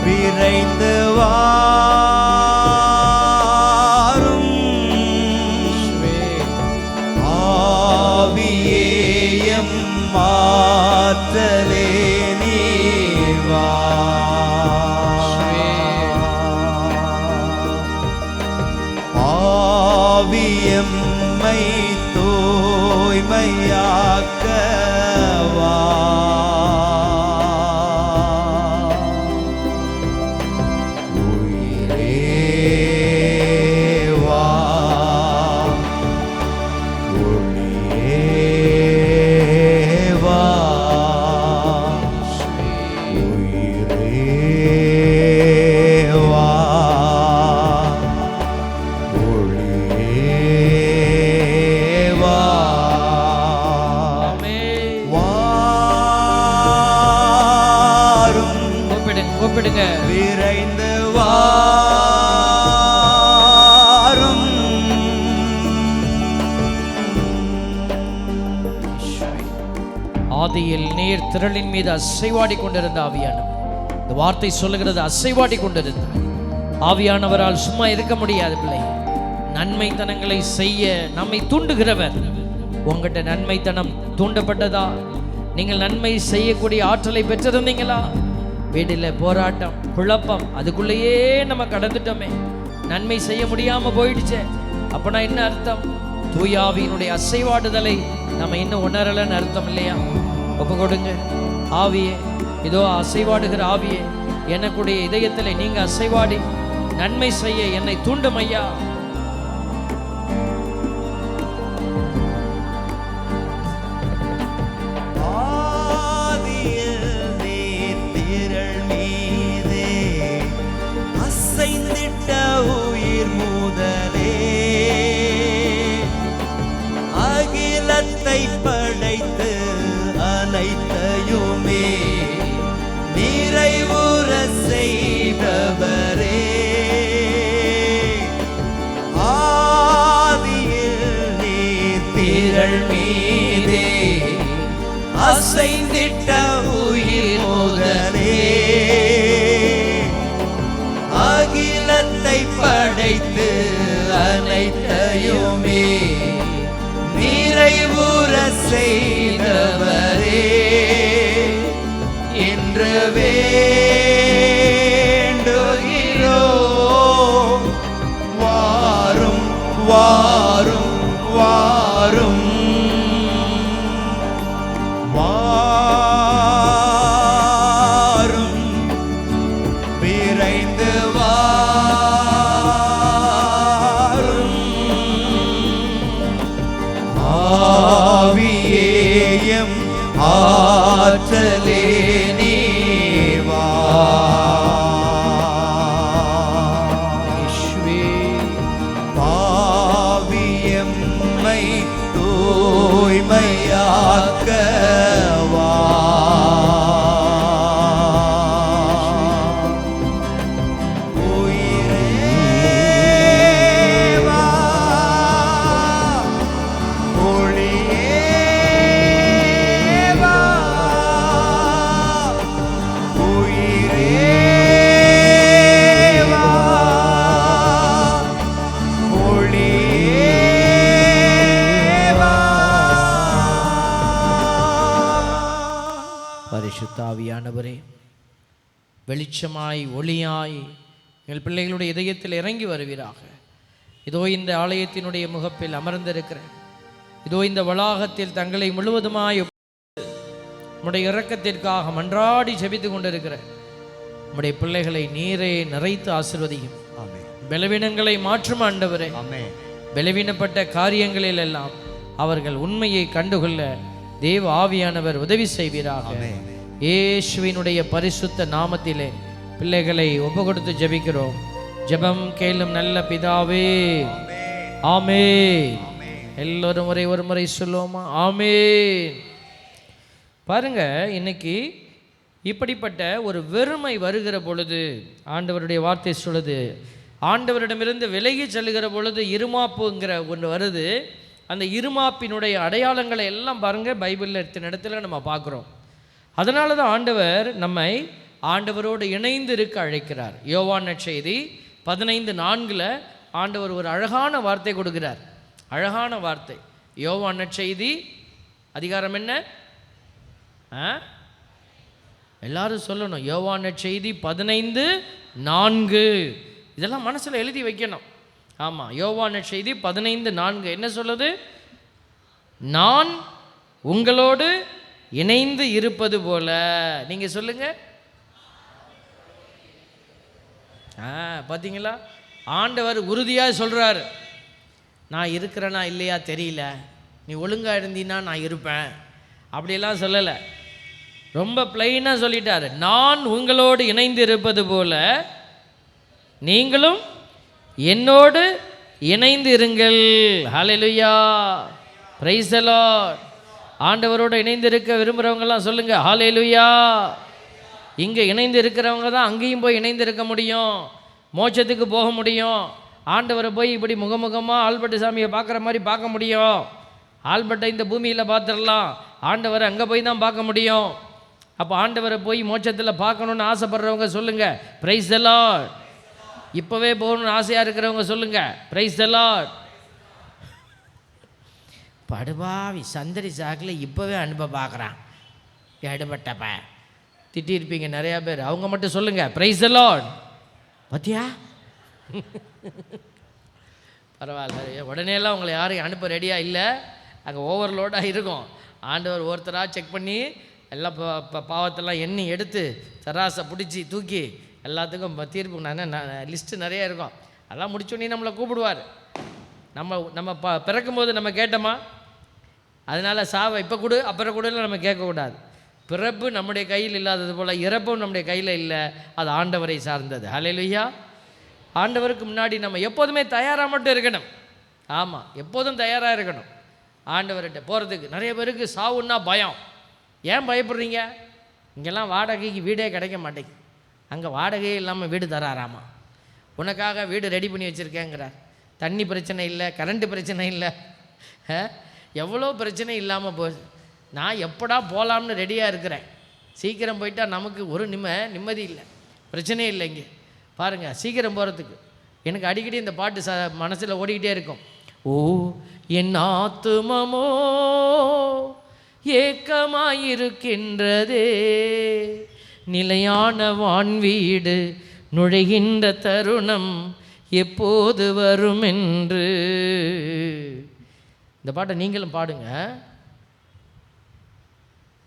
விரைந்து வாரும் ஆவியேயம் மாற்றலே நீவா. ஆவியம்மை தூய்மையாக்கவா. கூப்பிடுங்க. விரைந்து வாரும். ஆதியில் நீர் திரளின் மீது அசைவாடி கொண்டிருந்த ஆவியானவர், இந்த வார்த்தை சொல்லுகிறது, அசைவாடி கொண்டிருந்தார். ஆவியானவரால் சும்மா இருக்க முடியாது பிள்ளை. நன்மைத்தனங்களை செய்ய நம்மை தூண்டுகிறவர். உங்கள்கிட்ட நன்மைத்தனம் தூண்டப்பட்டதா? நீங்கள் நன்மை செய்யக்கூடிய ஆற்றலை பெற்றிருந்தீங்களா? வீட்டில் போராட்டம், குழப்பம், அதுக்குள்ளேயே நம்ம கடந்துட்டோமே, நன்மை செய்ய முடியாமல் போயிடுச்சே. அப்போனா என்ன அர்த்தம்? தூயாவியினுடைய அசைவாடுதலை நம்ம இன்னும் உணரலன்னு அர்த்தம் இல்லையா? ஒப்பு கொடுங்க. ஆவியே, இதோ அசைவாடுகிற ஆவியே, எனக்குடைய இதயத்தில் நீங்கள் அசைவாடி நன்மை செய்ய என்னை தூண்டும் ஐயா. உயிர் முதலே அகிலத்தை படைத்து அனைத்தையுமே நிறைவுற செய்தவரே. ஆதியில் நீர் திரள் மீதே அசைந்திட்ட உயிர் முதலே அகிலத்தை படைத்து அனைத்தையுமே நிறைவுற செய்தவரே. என்று வேண்டுகிறோம், வாரும் வாரும் வாரும் வாரும், விரைந்து வாரும். என்னை தூய்மையாக்கவா. பரிசுத்த ஆவியானவரே, வெளிச்சமாய் ஒளியாய் எங்கள் பிள்ளைகளுடைய இதயத்தில் இறங்கி வருவீராக. இதோ இந்த ஆலயத்தினுடைய முகப்பில் அமர்ந்திருக்கிற, இதோ இந்த வளாகத்தில் தங்களை முழுவதுமாய் உம்முடைய இரக்கத்திற்காக மன்றாடி ஜெபித்து கொண்டிருக்கிற உம்முடைய பிள்ளைகளை நீரே நிறைத்து ஆசீர்வதியும். பலவீனங்களை மாற்றும் ஆண்டவரே. பலவீனப்பட்ட காரியங்களில் எல்லாம் அவர்கள் உண்மையை கண்டுகொள்ள தேவ ஆவியானவர் உதவி செய்வீராக. இயேசுவினுடைய பரிசுத்த நாமத்திலே பிள்ளைகளை ஒப்பு கொடுத்து ஜெபிக்கிறோம். ஜெபம் கேளும் நல்ல பிதாவே, ஆமென். எல்லோரும் ஒரு முறை சொல்லுவோமா? ஆமென். பாருங்க, இன்னைக்கு இப்படிப்பட்ட ஒரு வெறுமை வருகிற பொழுது ஆண்டவருடைய வார்த்தை சொல்லுது, ஆண்டவரிடமிருந்து விலகி செல்லுகிற பொழுது இருமாப்புங்கிற ஒன்று வருது. அந்த இருமாப்பினுடைய அடையாளங்களை எல்லாம் பாருங்க பைபிளில் எத்தனை இடத்துல நம்ம பார்க்குறோம். அதனால தான் ஆண்டவர் நம்மை ஆண்டவரோடு இணைந்து இருக்க அழைக்கிறார். யோவான் நற்செய்தி 15:4 ஆண்டவர் ஒரு அழகான வார்த்தை கொடுக்கிறார். அழகான வார்த்தை. யோவான் நற்செய்தி அதிகாரம் என்ன? எல்லாரும் சொல்லணும். யோவான் நற்செய்தி 15:4. இதெல்லாம் மனசில் எழுதி வைக்கணும். ஆமாம், யோவான் நற்செய்தி 15:4 என்ன சொல்லுது? நான் உங்களோடு இணைந்து இருப்பது போல. நீங்கள் சொல்லுங்க. பார்த்தீங்களா? ஆண்டவர் உறுதியாக சொல்கிறார், நான் இருக்கிறேனா இல்லையா தெரியல, நீ ஒழுங்காக இருந்தீன்னா நான் இருப்பேன். அப்படியெல்லாம் சொல்லலை, ரொம்ப பிளைனாக சொல்லிட்டார். நான் உங்களோடு இணைந்து இருப்பது போல நீங்களும் என்னோடு இணைந்து இருங்கள். ஹல்லேலூயா, பிரைஸ் தி லார்ட். ஆண்டவரோடு இணைந்து இருக்க விரும்புகிறவங்கெல்லாம் சொல்லுங்க ஹல்லேலூயா. இங்கே இணைந்து இருக்கிறவங்க தான் அங்கேயும் போய் இணைந்து இருக்க முடியும், மோட்சத்துக்கு போக முடியும். ஆண்டவரை போய் இப்படி முகமுகமாக ஆல்பர்ட் சாமியை பார்க்குற மாதிரி பார்க்க முடியும். ஆல்பர்ட்டை இந்த பூமியில் பார்த்துடலாம், ஆண்டவரை அங்கே போய் தான் பார்க்க முடியும். அப்போ ஆண்டவரை போய் மோட்சத்தில் பார்க்கணுன்னு ஆசைப்படுறவங்க சொல்லுங்கள் பிரைஸ் தி லார்ட். இப்போவே போகணும்னு ஆசையாக இருக்கிறவங்க சொல்லுங்கள் பிரைஸ் தி லார்ட். படுபாவி சந்தடி சாக்கில் இப்போவே அனுப்ப பார்க்குறான், எடுபட்டப்ப திட்டிருப்பீங்க நிறையா பேர். அவங்க மட்டும் சொல்லுங்கள் பிரைஸ் தி லார்ட். பார்த்தியா, பரவாயில்ல. உடனேலாம் உங்களை யாரையும் அனுப்ப ரெடியாக இல்லை, அங்கே ஓவர்லோடாக இருக்கும். ஆண்டவர் ஒருத்தராக செக் பண்ணி எல்லாம் பாவத்தெல்லாம் எண்ணி எடுத்து தராசை பிடிச்சி தூக்கி எல்லாத்துக்கும் தீர்ப்பு லிஸ்ட்டு நிறையா இருக்கும். அதெல்லாம் முடிச்சோடனே நம்மளை கூப்பிடுவார். நம்ம பிறக்கும்போது நம்ம கேட்டோமா? அதனால் சாவை இப்போ கொடு அப்புறம் கூடலாம் நம்ம கேட்கக்கூடாது. பிறப்பு நம்முடைய கையில் இல்லாதது போல் இறப்பும் நம்முடைய கையில் இல்லை, அது ஆண்டவரை சார்ந்தது. ஹல்லேலூயா. ஆண்டவருக்கு முன்னாடி நம்ம எப்போதுமே தயாராக மட்டும் இருக்கணும். ஆமாம், எப்போதும் தயாராக இருக்கணும் ஆண்டவர்கிட்ட போகிறதுக்கு. நிறைய பேருக்கு சாவுன்னா பயம். ஏன் பயப்படுறீங்க? இங்கெல்லாம் வாடகைக்கு வீடே கிடைக்க மாட்டேங்குது. அங்கே வாடகையே இல்லாமல் வீடு தராராமா. உனக்காக வீடு ரெடி பண்ணி வச்சுருக்கேங்கிறார். தண்ணி பிரச்சனை இல்லை, கரண்ட்டு பிரச்சனை இல்லை, எவ்வளோ பிரச்சனை இல்லாமல் போகுது. நான் எப்படா போகலாம்னு ரெடியாக இருக்கிறேன். சீக்கிரம் போயிட்டால் நமக்கு ஒரு நிம்மதி இல்லை, பிரச்சனையே இல்லை. இங்கே பாருங்கள், சீக்கிரம் போகிறதுக்கு எனக்கு அடிக்கடி இந்த பாட்டு மனசில் ஓடிக்கிட்டே இருக்கும். ஓ என் ஆத்துமமோ ஏக்கமாயிருக்கின்றதே, நிலையான வான்வீடு நுழைகின்ற தருணம் எப்போது வரும் என்று. இந்த பாட்டை நீங்களும் பாடுங்க.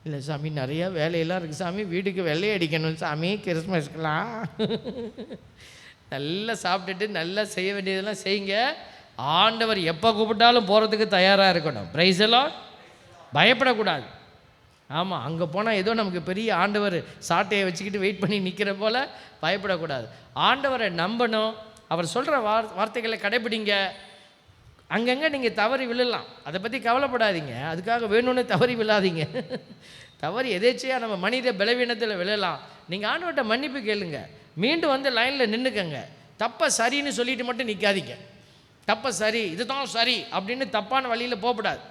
இல்லை சாமி, நிறையா வேலையெல்லாம் இருக்குது சாமி, வீட்டுக்கு வெள்ளையை அடிக்கணும் சாமி, கிறிஸ்மஸ்க்கெலாம் நல்லா சாப்பிட்டுட்டு நல்லா செய்ய வேண்டியதெல்லாம் செய்யுங்க. ஆண்டவர் எப்போ கூப்பிட்டாலும் போகிறதுக்கு தயாராக இருக்கணும். Price the Lord. பயப்படக்கூடாது. ஆமாம், அங்கே போனால் ஏதோ நமக்கு பெரிய ஆண்டவர் சாட்டையை வச்சுக்கிட்டு வெயிட் பண்ணி நிற்கிற போல் பயப்படக்கூடாது. ஆண்டவரை நம்பணும், அவர் சொல்கிற வார்த்தைகளை கடைப்பிடிங்க. அங்கங்கே நீங்கள் தவறி விழலாம், அதை பற்றி கவலைப்படாதீங்க. அதுக்காக வேணும்னு தவறி விழாதீங்க. தவறி எதேச்சையாக நம்ம மனித பலவீனத்தில் விழலாம். நீங்கள் ஆண்டவர்கிட்ட மன்னிப்பு கேளுங்க, மீண்டும் வந்து லைனில் நின்றுக்கங்க. தப்பை சரின்னு சொல்லிட்டு மட்டும் நிற்காதீங்க. தப்பை சரி, இதுதான் சரி அப்படின்னு தப்பான வழியில் போகக்கூடாது.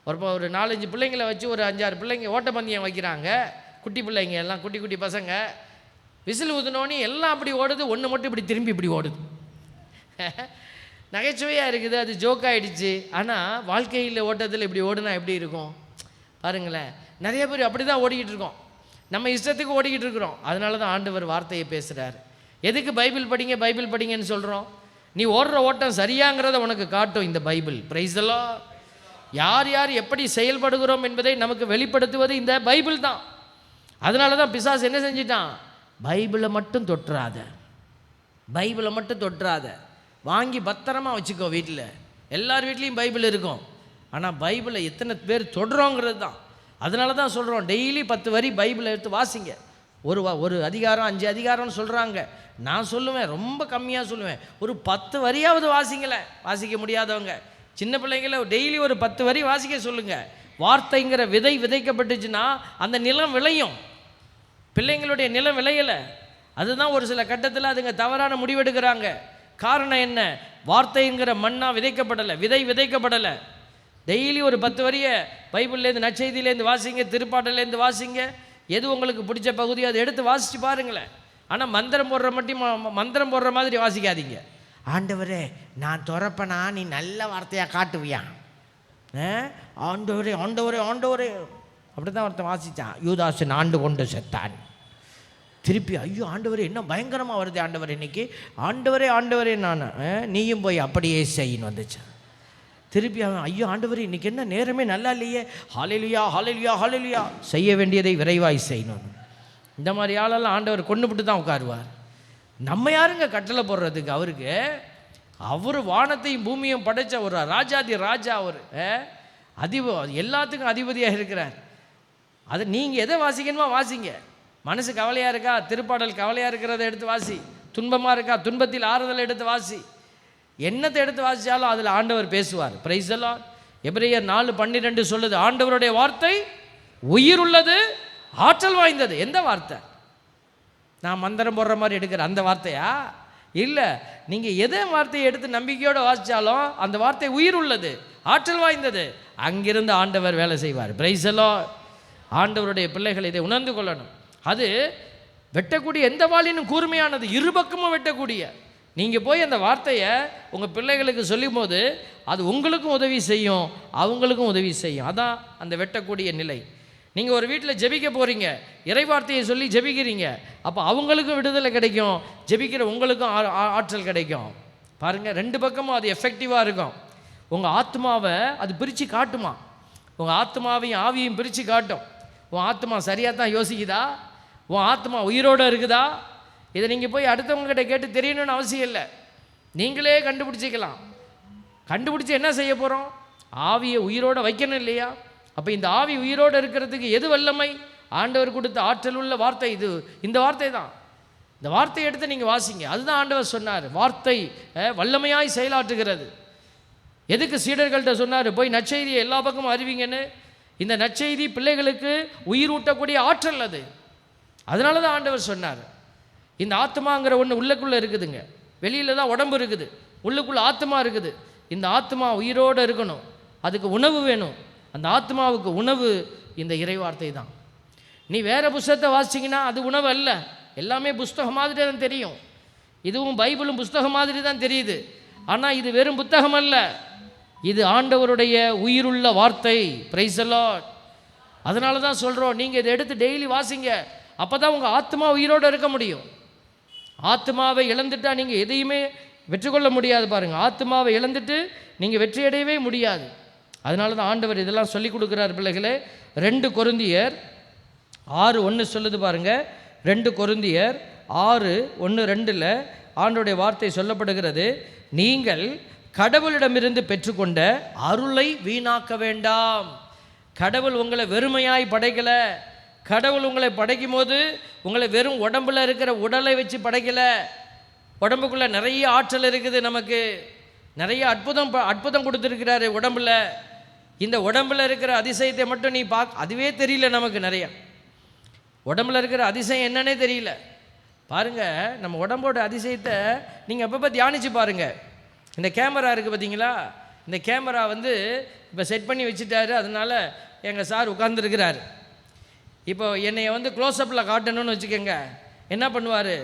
ஒரு 4-5 பிள்ளைங்களை வச்சு ஒரு 5-6 பிள்ளைங்க ஓட்டப்பந்தயம் வைக்கிறாங்க. குட்டி பிள்ளைங்க எல்லாம், குட்டி குட்டி பசங்க. விசில் ஊதுனோன்னு எல்லாம் அப்படி ஓடுது, ஒன்று மட்டும் இப்படி திரும்பி இப்படி ஓடுது. நகைச்சுவையாக இருக்குது, அது ஜோக் ஆகிடுச்சு. ஆனால் வாழ்க்கையில் ஓட்டத்தில் இப்படி ஓடுனா எப்படி இருக்கும் பாருங்களேன். நிறைய பேர் அப்படி தான் ஓடிக்கிட்டு இருக்கோம், நம்ம இஷ்டத்துக்கு ஓடிக்கிட்டு இருக்கிறோம். அதனால தான் ஆண்டவர் வார்த்தையை பேசுகிறார். எதுக்கு பைபிள் படிங்க பைபிள் படிங்கன்னு சொல்கிறோம்? நீ ஓடுற ஓட்டம் சரியாங்கிறத உனக்கு காட்டும் இந்த பைபிள். Price the Lord. யார் யார் எப்படி செயல்படுகிறோம் என்பதை நமக்கு வெளிப்படுத்துவது இந்த பைபிள் தான். அதனால தான் பிசாசு என்ன செஞ்சிட்டான், பைபிளை மட்டும் தொட்டுறாத, பைபிளை மட்டும் தொட்டுறாத, வாங்கி பத்திரமா வச்சுக்கோ வீட்டில். எல்லார் வீட்லேயும் பைபிள் இருக்கும், ஆனால் பைபிளை எத்தனை பேர் தொடுறோங்கிறது தான். அதனால தான் சொல்கிறோம், டெய்லி 10 வரி பைபிளை எடுத்து வாசிங்க. ஒரு அதிகாரம் 5 அதிகாரம்னு சொல்கிறாங்க. நான் சொல்லுவேன், ரொம்ப கம்மியாக சொல்லுவேன், ஒரு 10 வரியாவது வாசிங்களேன். வாசிக்க முடியாதவங்க, சின்ன பிள்ளைங்கள டெய்லி ஒரு 10 வரி வாசிக்க சொல்லுங்கள். வார்த்தைங்கிற விதை விதைக்கப்பட்டுச்சுன்னா அந்த நிலம் விளையும். பிள்ளைங்களுடைய நிலம் விளையலை, அதுதான் ஒரு சில கட்டத்தில் அதுங்க தவறான முடிவெடுக்கிறாங்க. காரணம் என்ன? வார்த்தைங்கிற மண்ணா விதைக்கப்படலை, விதை விதைக்கப்படலை. டெய்லி ஒரு 10 வரியை பைபிள்லேருந்து, நற்செய்தியிலேருந்து வாசிங்க, திருப்பாட்டிலேருந்து வாசிங்க. எது உங்களுக்கு பிடிச்ச பகுதியை அதை எடுத்து வாசித்து பாருங்களேன். ஆனால் மந்திரம் போடுற மாதிரி வாசிக்காதீங்க. ஆண்டவரே நான் துறப்பனா, நீ நல்ல வார்த்தையாக காட்டுவியா? ஆண்டவரே ஆண்டவரே ஆண்டவரே அப்படி தான் ஒருத்தன் வாசித்தான். யூதாசன் ஆண்டு கொண்டு செத்தான். திருப்பி ஐயோ ஆண்டவரே என்ன பயங்கரமாக வருது ஆண்டவரே இன்னைக்கு, ஆண்டவரே ஆண்டவரே நான் நீயும் போய் அப்படியே செய்யின்னு வந்துச்சான். திருப்பி அவன் ஐயோ ஆண்டவரே இன்றைக்கி என்ன நேரமே நல்லா இல்லையே, ஹல்லேலூயா ஹல்லேலூயா ஹல்லேலூயா, செய்ய வேண்டியதை விரைவாய் செய்யணும். இந்த மாதிரி ஆளெல்லாம் ஆண்டவர் கொண்டுபிட்டு தான் உட்காருவார். நம்ம யாருங்க கட்டளை போடுறதுக்கு அவருக்கு? அவர் வானத்தையும் பூமியும் படைத்த ஒரு ராஜாதி ராஜா, அவர் எல்லாத்துக்கும் அதிபதியாக இருக்கிறார். அது நீங்கள் எதை வாசிக்கணுமா வாசிங்க. மனசு கவலையாக இருக்கா, திருப்பாடல் கவலையாக இருக்கிறத எடுத்து வாசி. துன்பமாக இருக்கா, துன்பத்தில் ஆறுதல் எடுத்து வாசி. என்னத்தை எடுத்து வாசித்தாலும் அதில் ஆண்டவர் பேசுவார். Price the Lord. எபிரேயர் 4:12 சொல்லுது, ஆண்டவருடைய வார்த்தை உயிர் உள்ளது, ஆற்றல் வாய்ந்தது. எந்த வார்த்தை? நான் மந்திரம் போடுற மாதிரி எடுக்கிற அந்த வார்த்தையா? இல்லை, நீங்கள் எதை வார்த்தையை எடுத்து நம்பிக்கையோடு வாசித்தாலும் அந்த வார்த்தை உயிர் உள்ளது, ஆற்றல் வாய்ந்தது. அங்கிருந்து ஆண்டவர் வேலை செய்வார். Price the Lord. ஆண்டவருடைய பிள்ளைகள் இதை உணர்ந்து கொள்ளணும். அது வெட்டக்கூடிய எந்த வாளினும் கூர்மையானது, இருபக்கமும் வெட்டக்கூடிய. நீங்கள் போய் அந்த வார்த்தையை உங்கள் பிள்ளைகளுக்கு சொல்லும் போது அது உங்களுக்கும் உதவி செய்யும், அவங்களுக்கும் உதவி செய்யும். அதான் அந்த வெட்டக்கூடிய நிலை. நீங்கள் ஒரு வீட்டில் ஜெபிக்க போகிறீங்க, இறை வார்த்தையை சொல்லி ஜெபிக்கிறீங்க, அப்போ அவங்களுக்கும் விடுதலை கிடைக்கும், ஜெபிக்கிற உங்களுக்கும் ஆற்றல் கிடைக்கும். பாருங்கள், 2 பக்கமும் அது எஃபெக்டிவாக இருக்கும். உங்கள் ஆத்மாவை அது பிரித்து காட்டுமா, உங்கள் ஆத்மாவையும் ஆவியும் பிரித்து காட்டும். உன் ஆத்மா சரியாக தான் யோசிக்குதா, உன் ஆத்மா உயிரோடு இருக்குதா? இதை நீங்கள் போய் அடுத்தவங்ககிட்ட கேட்டு தெரியணும்னு அவசியம் இல்லை, நீங்களே கண்டுபிடிச்சிக்கலாம். கண்டுபிடிச்சி என்ன செய்ய போகிறோம்? ஆவியை உயிரோடு வைக்கணும் இல்லையா? அப்போ இந்த ஆவி உயிரோடு இருக்கிறதுக்கு எது வல்லமை? ஆண்டவர் கொடுத்த ஆற்றல் உள்ள வார்த்தை இது. இந்த வார்த்தை தான். இந்த வார்த்தையை எடுத்து நீங்கள் வாசிங்க. அதுதான் ஆண்டவர் சொன்னார், வார்த்தை வல்லமையாய் செயலாற்றுகிறது. எதுக்கு சீடர்கள்ட்ட சொன்னார், போய் நற்செய்தியை எல்லா பக்கமும் அறிவிங்கன்னு? இந்த நற்செய்தி பிள்ளைகளுக்கு உயிர் ஊட்டக்கூடிய ஆற்றல் அது. அதனால தான் ஆண்டவர் சொன்னார். இந்த ஆத்மாங்கிற ஒன்று உள்ளுக்குள்ளே இருக்குதுங்க, வெளியில் தான் உடம்பு இருக்குது, உள்ளுக்குள்ளே ஆத்மா இருக்குது. இந்த ஆத்மா உயிரோடு இருக்கணும், அதுக்கு உணவு வேணும். அந்த ஆத்மாவுக்கு உணவு இந்த இறைவார்த்தை தான். நீ வேறு புஸ்தகத்தை வாசிச்சிங்கன்னா அது உணவு அல்ல, எல்லாமே புஸ்தகம் மாதிரி தான் தெரியும். இதுவும் பைபிளும் புஸ்தகம் மாதிரி தான் தெரியுது, ஆனால் இது வெறும் புத்தகம் அல்ல, இது ஆண்டவருடைய உயிருள்ள வார்த்தை. Price the Lord. அதனால தான் சொல்கிறோம், நீங்கள் இதை எடுத்து டெய்லி வாசிங்க, அப்போ தான் உங்கள் ஆத்மா உயிரோடு இருக்க முடியும். ஆத்மாவை இழந்துட்டால் நீங்கள் எதையுமே வெற்றி கொள்ள முடியாது. பாருங்கள், ஆத்மாவை இழந்துட்டு நீங்கள் வெற்றி அடையவே முடியாது. அதனால தான் ஆண்டவர் இதெல்லாம் சொல்லி கொடுக்குறார் பிள்ளைகளே. 2 கொரிந்தியர் 6:1 சொல்லுது பாருங்கள். 2 கொரிந்தியர் 6:1-2 ஆண்டவருடைய வார்த்தை சொல்லப்படுகிறது, நீங்கள் கடவுளிடமிருந்து பெற்றுக்கொண்ட அருளை வீணாக்க வேண்டாம். கடவுள் உங்களை வெறுமையாய் படைக்கலை. கடவுள் உங்களை படைக்கும் போது உங்களை வெறும் உடம்பில் இருக்கிற உடலை வச்சு படைக்கலை. உடம்புக்குள்ளே நிறைய ஆற்றல் இருக்குது நமக்கு. நிறைய அற்புதம் கொடுத்துருக்கிறாரு உடம்புல. இந்த உடம்புல இருக்கிற அதிசயத்தை மட்டும் நீ அதுவே தெரியல நமக்கு. நிறைய உடம்புல இருக்கிற அதிசயம் என்னன்னே தெரியல. பாருங்கள், நம்ம உடம்போட அதிசயத்தை நீங்கள் அப்பப்போ தியானித்து பாருங்கள். இந்த கேமரா இருக்குது பார்த்தீங்களா, இந்த கேமரா வந்து இப்போ செட் பண்ணி வச்சுட்டாரு. அதனால் எங்கள் சார் உட்கார்ந்துருக்கிறார். இப்போ என்னை வந்து க்ளோஸ்அப்பில் காட்டணும்னு வச்சுக்கோங்க, என்ன பண்ணுவார்?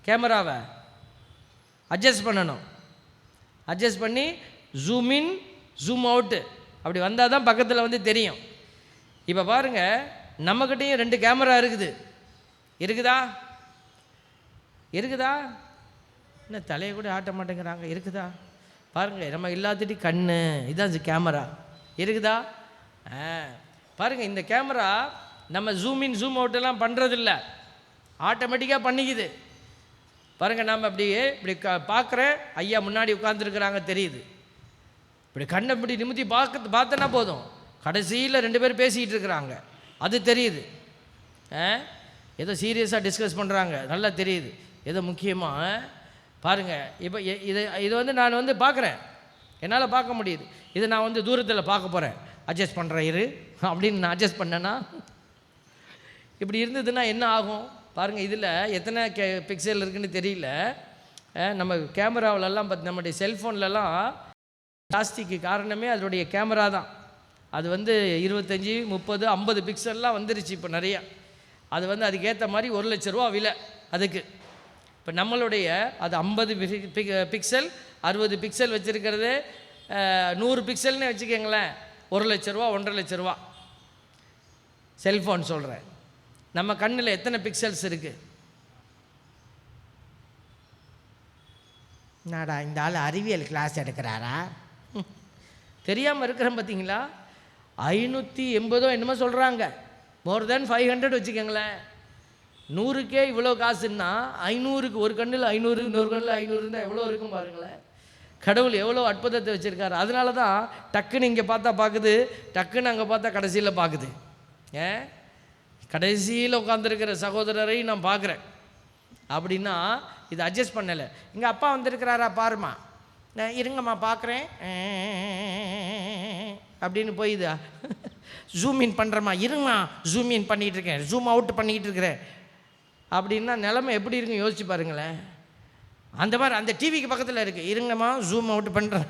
கேமராவை அட்ஜஸ்ட் பண்ணணும். அட்ஜஸ்ட் பண்ணி ஜூம் இன் ஜூம் அவுட்டு அப்படி வந்தால் தான் பக்கத்தில் வந்து தெரியும். இப்போ பாருங்கள், நம்மக்கிட்டேயும் 2 கேமரா இருக்குதா? என்ன தலையை கூட ஆட்ட மாட்டேங்கிறாங்க. இருக்குதா? பாருங்கள், நம்ம எல்லாத்துட்டையும் கண்ணு, இதான் கேமரா இருக்குதா? பாருங்கள், இந்த கேமரா நம்ம ஜூம் இன் ஜூம் அவுட்டெல்லாம் பண்ணுறதில்ல, ஆட்டோமேட்டிக்காக பண்ணிக்குது. பாருங்கள், நம்ம இப்படி பார்க்குறேன், ஐயா முன்னாடி உட்காந்துருக்குறாங்க தெரியுது. இப்படி கண்ணை இப்படி நிமித்தி பார்த்தோன்னா போதும், கடைசியில் 2 பேர் பேசிக்கிட்டு இருக்கிறாங்க, அது தெரியுது. ஏதோ சீரியஸாக டிஸ்கஸ் பண்ணுறாங்க, நல்லா தெரியுது. ஏதோ முக்கியமாக பாருங்கள். இப்போ இதை வந்து நான் வந்து பார்க்குறேன், என்னால் பார்க்க முடியுது. இதை நான் வந்து தூரத்தில் பார்க்க போகிறேன், அட்ஜஸ்ட் பண்ணுறேன் இரு அப்படின்னு நான் அட்ஜஸ்ட் பண்ணேன்னா இப்படி இருந்ததுன்னா என்ன ஆகும் பாருங்கள். இதில் எத்தனை பிக்சல் இருக்குதுன்னு தெரியல. நம்ம கேமராவிலலாம் நம்முடைய செல்ஃபோன்லலாம் ஜாஸ்திக்கு காரணமே அதனுடைய கேமரா தான். அது வந்து 25, 30, 50 பிக்சல்லாம் வந்துருச்சு இப்போ நிறையா. அது வந்து அதுக்கேற்ற மாதிரி 1 லட்ச ரூபா விலை அதுக்கு. இப்போ நம்மளுடைய அது 50 பிக்சல் 60 பிக்சல் வச்சுருக்கிறது 100 பிக்சல்னே வச்சுக்கோங்களேன், 1 லட்ச ரூபா 1.5 லட்ச ரூபா செல்ஃபோன் சொல்கிறேன். நம்ம கண்ணில் எத்தனை பிக்சல்ஸ் இருக்குது? நாடா இந்த ஆள் அறிவியல் கிளாஸ் எடுக்கிறாரா? தெரியாமல் இருக்கிறேன் பார்த்தீங்களா? 580 என்னமோ சொல்கிறாங்க, மோர் தேன் 500 வச்சுக்கோங்களேன். 100க்கே இவ்வளோ காசுன்னா 500க்கு ஒரு கண்ணில் 500, இன்னொரு கண்ணில் 500 இருந்தால் எவ்வளோ இருக்கும் பாருங்களேன். கடவுள் எவ்வளோ அற்புதத்தை வச்சுருக்காரு. அதனால தான் டக்குன்னு இங்கே பார்த்தா பார்க்குது, டக்குன்னு அங்கே பார்த்தா கடைசியில் பார்க்குது. கடைசியில் உட்காந்துருக்கிற சகோதரரை நான் பார்க்குறேன் அப்படின்னா இது அட்ஜஸ்ட் பண்ணலை. இங்கே அப்பா வந்திருக்கிறாரா பாருமா, இருங்கம்மா பார்க்குறேன் அப்படின்னு போயிதா ஜூம் இன் பண்ணுறம்மா, இருங்கம்மா ஜூம் இன் பண்ணிகிட்டு இருக்கேன், ஜூம் அவுட் பண்ணிக்கிட்டு இருக்கிறேன் அப்படின்னா நிலைமை எப்படி இருக்குன்னு யோசிச்சு பாருங்களேன். அந்த மாதிரி அந்த டிவிக்கு பக்கத்தில் இருக்குது, இருங்கம்மா ஜூம் அவுட் பண்ணுறேன்.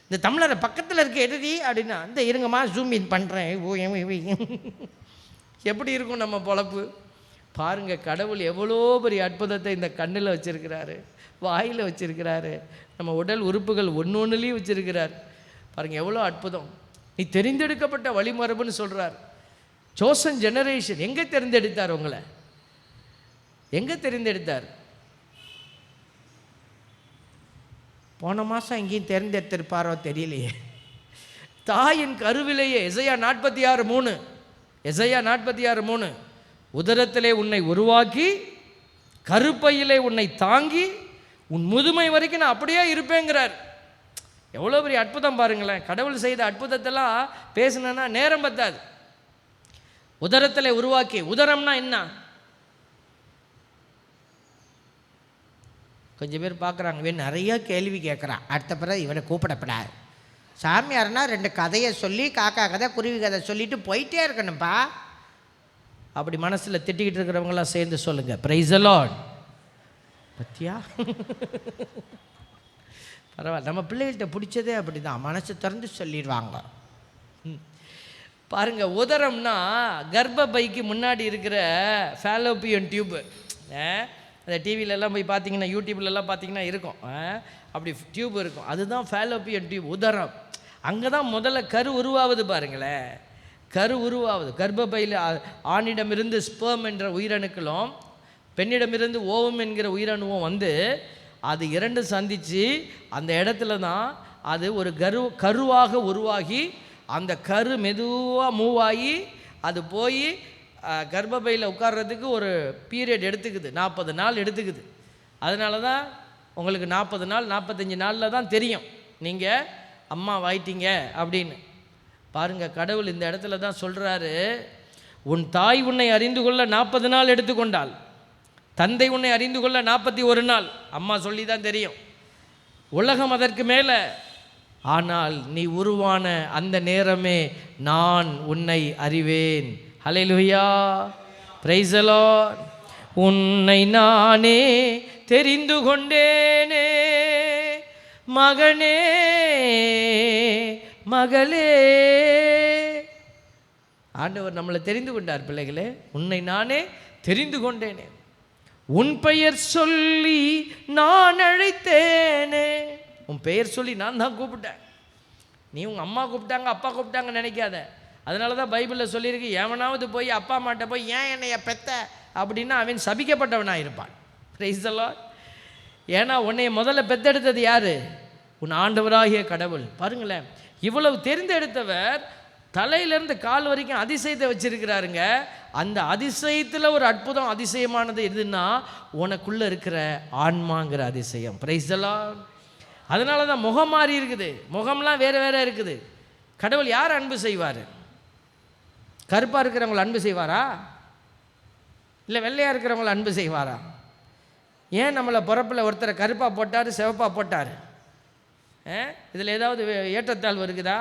இந்த தமிழரை பக்கத்தில் இருக்க எழுதி அப்படின்னா இந்த இருங்கம்மா ஜூம் இன் பண்ணுறேன். எப்படி இருக்கும் நம்ம பொழப்பு பாருங்கள். கடவுள் எவ்வளோ பெரிய அற்புதத்தை இந்த கண்ணில் வச்சுருக்கிறாரு, வாயில் வச்சுருக்கிறாரு, நம்ம உடல் உறுப்புகள் ஒன்றுலேயும் வச்சுருக்கிறார். பாருங்கள் எவ்வளோ அற்புதம். நீ தெரிந்தெடுக்கப்பட்ட வழிமரபுன்னு சொல்கிறார். Chosen generation. எங்கே தெரிந்தெடுத்தார் உங்களை? எங்கே தெரிந்தெடுத்தார்? போன மாதம் எங்கேயும் தெரிந்தெடுத்திருப்பாரோ தெரியலையே. தாயின் கருவிலேயே எசையா 46:3 எசையா 46:3 உதரத்திலே உன்னை உருவாக்கி கருப்பையிலே உன்னை தாங்கி உன் முதுமை வரைக்கும் நான் அப்படியே இருப்பேங்கிறார். எவ்வளோ பெரிய அற்புதம் பாருங்களேன். கடவுள் செய்த அற்புதத்தெல்லாம் பேசினா நேரம் பத்தாது. உதரத்தில் உருவாக்கி, உதரம்னா என்ன? கொஞ்சம் பேர் பார்க்குறாங்க, இவன் நிறைய கேள்வி கேட்குறான், அடுத்த பிறகு இவனை கூப்பிடப்படாது. சாமியார்னா 2 கதையை சொல்லி காக்கா கதை குருவி கதை சொல்லிட்டு போயிட்டே இருக்கணும்ப்பா. அப்படி மனசில் திட்டிக்கிட்டு இருக்கிறவங்களாம் சேர்ந்து சொல்லுங்கள், பிரைஸ் தி லார்ட். பத்தியா பரவாயில்ல, நம்ம பிள்ளைகள்கிட்ட பிடிச்சதே அப்படி தான், மனசு திறந்து சொல்லிடுவாங்க. பாருங்கள், உதரம்னா கர்ப்பப்பைக்கு முன்னாடி இருக்கிற ஃபாலோப்பியன் டியூப்பு. அந்த டிவிலெல்லாம் போய் பார்த்தீங்கன்னா, யூடியூப்லலாம் பார்த்தீங்கன்னா இருக்கும், அப்படி டியூப் இருக்கும். அதுதான் ஃபாலோப்பியன் டியூப், உதரம். அங்கே தான் முதல்ல கரு உருவாகுது பாருங்களேன். கரு உருவாகுது கர்ப்பப்பையில். ஆணிடமிருந்து ஸ்பெர்ம் என்ற உயிரணுக்களும் பெண்ணிடமிருந்து ஓவம் என்கிற உயிரணுவும் வந்து அது 2 சந்தித்து அந்த இடத்துல தான் அது ஒரு கருவாக உருவாகி அந்த கரு மெதுவாக மூவ் ஆகி அது போய் கர்ப்பப்பையில் உட்கார்றதுக்கு ஒரு பீரியட் எடுத்துக்குது, 40 நாள் எடுத்துக்குது. அதனால தான் உங்களுக்கு 40 நாள் 45 நாளில் தான் தெரியும் நீங்கள் அம்மா வாயிட்டீங்க அப்படின்னு. பாருங்கள், கடவுள் இந்த இடத்துல தான் சொல்கிறாரு, உன் தாய் உன்னை அறிந்து கொள்ள 40 நாள் எடுத்துக்கொண்டாள், தந்தை உன்னை அறிந்து கொள்ள 41 நாள். அம்மா சொல்லி தான் தெரியும். உலகம் அதற்கு மேலே. ஆனால் நீ உருவான அந்த நேரமே நான் உன்னை அறிவேன். ஹல்லேலூயா, பிரைஸ் தி லார்ட். உன்னை நானே தெரிந்து கொண்டேனே மகனே மகளே. ஆண்டவர் நம்மளை தெரிந்து கொண்டார் பிள்ளைகளே. உன்னை நானே தெரிந்து கொண்டேனே, உன் பெயர் சொல்லி நான் அழைத்தேனே. உன் பெயர் சொல்லி நான் தான் கூப்பிட்டேன். நீ உங்கள் அம்மா கூப்பிட்டாங்க அப்பா கூப்பிட்டாங்க நினைக்காத. அதனால தான் பைபிளில் சொல்லியிருக்கு, எவனாவது போய் அப்பா அம்மாட்ட போய் ஏன் என்னைய பெத்த அப்படின்னா அவன் சபிக்கப்பட்டவனாக இருப்பான். Price the Lord. ஏன்னா உன்னைய முதல்ல பெத்தெடுத்தது யார்? உன் ஆண்டவராகிய கடவுள். பாருங்களேன், இவ்வளவு தெரிந்தெடுத்தவர் தலையிலேருந்து கால் வரைக்கும் அதிசயத்தை வச்சிருக்கிறாருங்க. அந்த அதிசயத்தில் ஒரு அற்புதம் அதிசயமானது எதுன்னா உனக்குள்ளே இருக்கிற ஆன்மாங்கிற அதிசயம். Price the Lord. அதனால தான் முகம் மாறி இருக்குது. முகம்லாம் வேறு வேறு இருக்குது. கடவுள் யார் அன்பு செய்வார்? கருப்பாக இருக்கிறவங்களை அன்பு செய்வாரா? இல்லை வெள்ளையாக இருக்கிறவங்களை அன்பு செய்வாரா? ஏன் நம்மளை பிறப்பில் ஒருத்தரை கருப்பாக போட்டார் சிவப்பாக போட்டார்? இதில் ஏதாவது ஏற்றத்தாழ்வு இருக்குதா?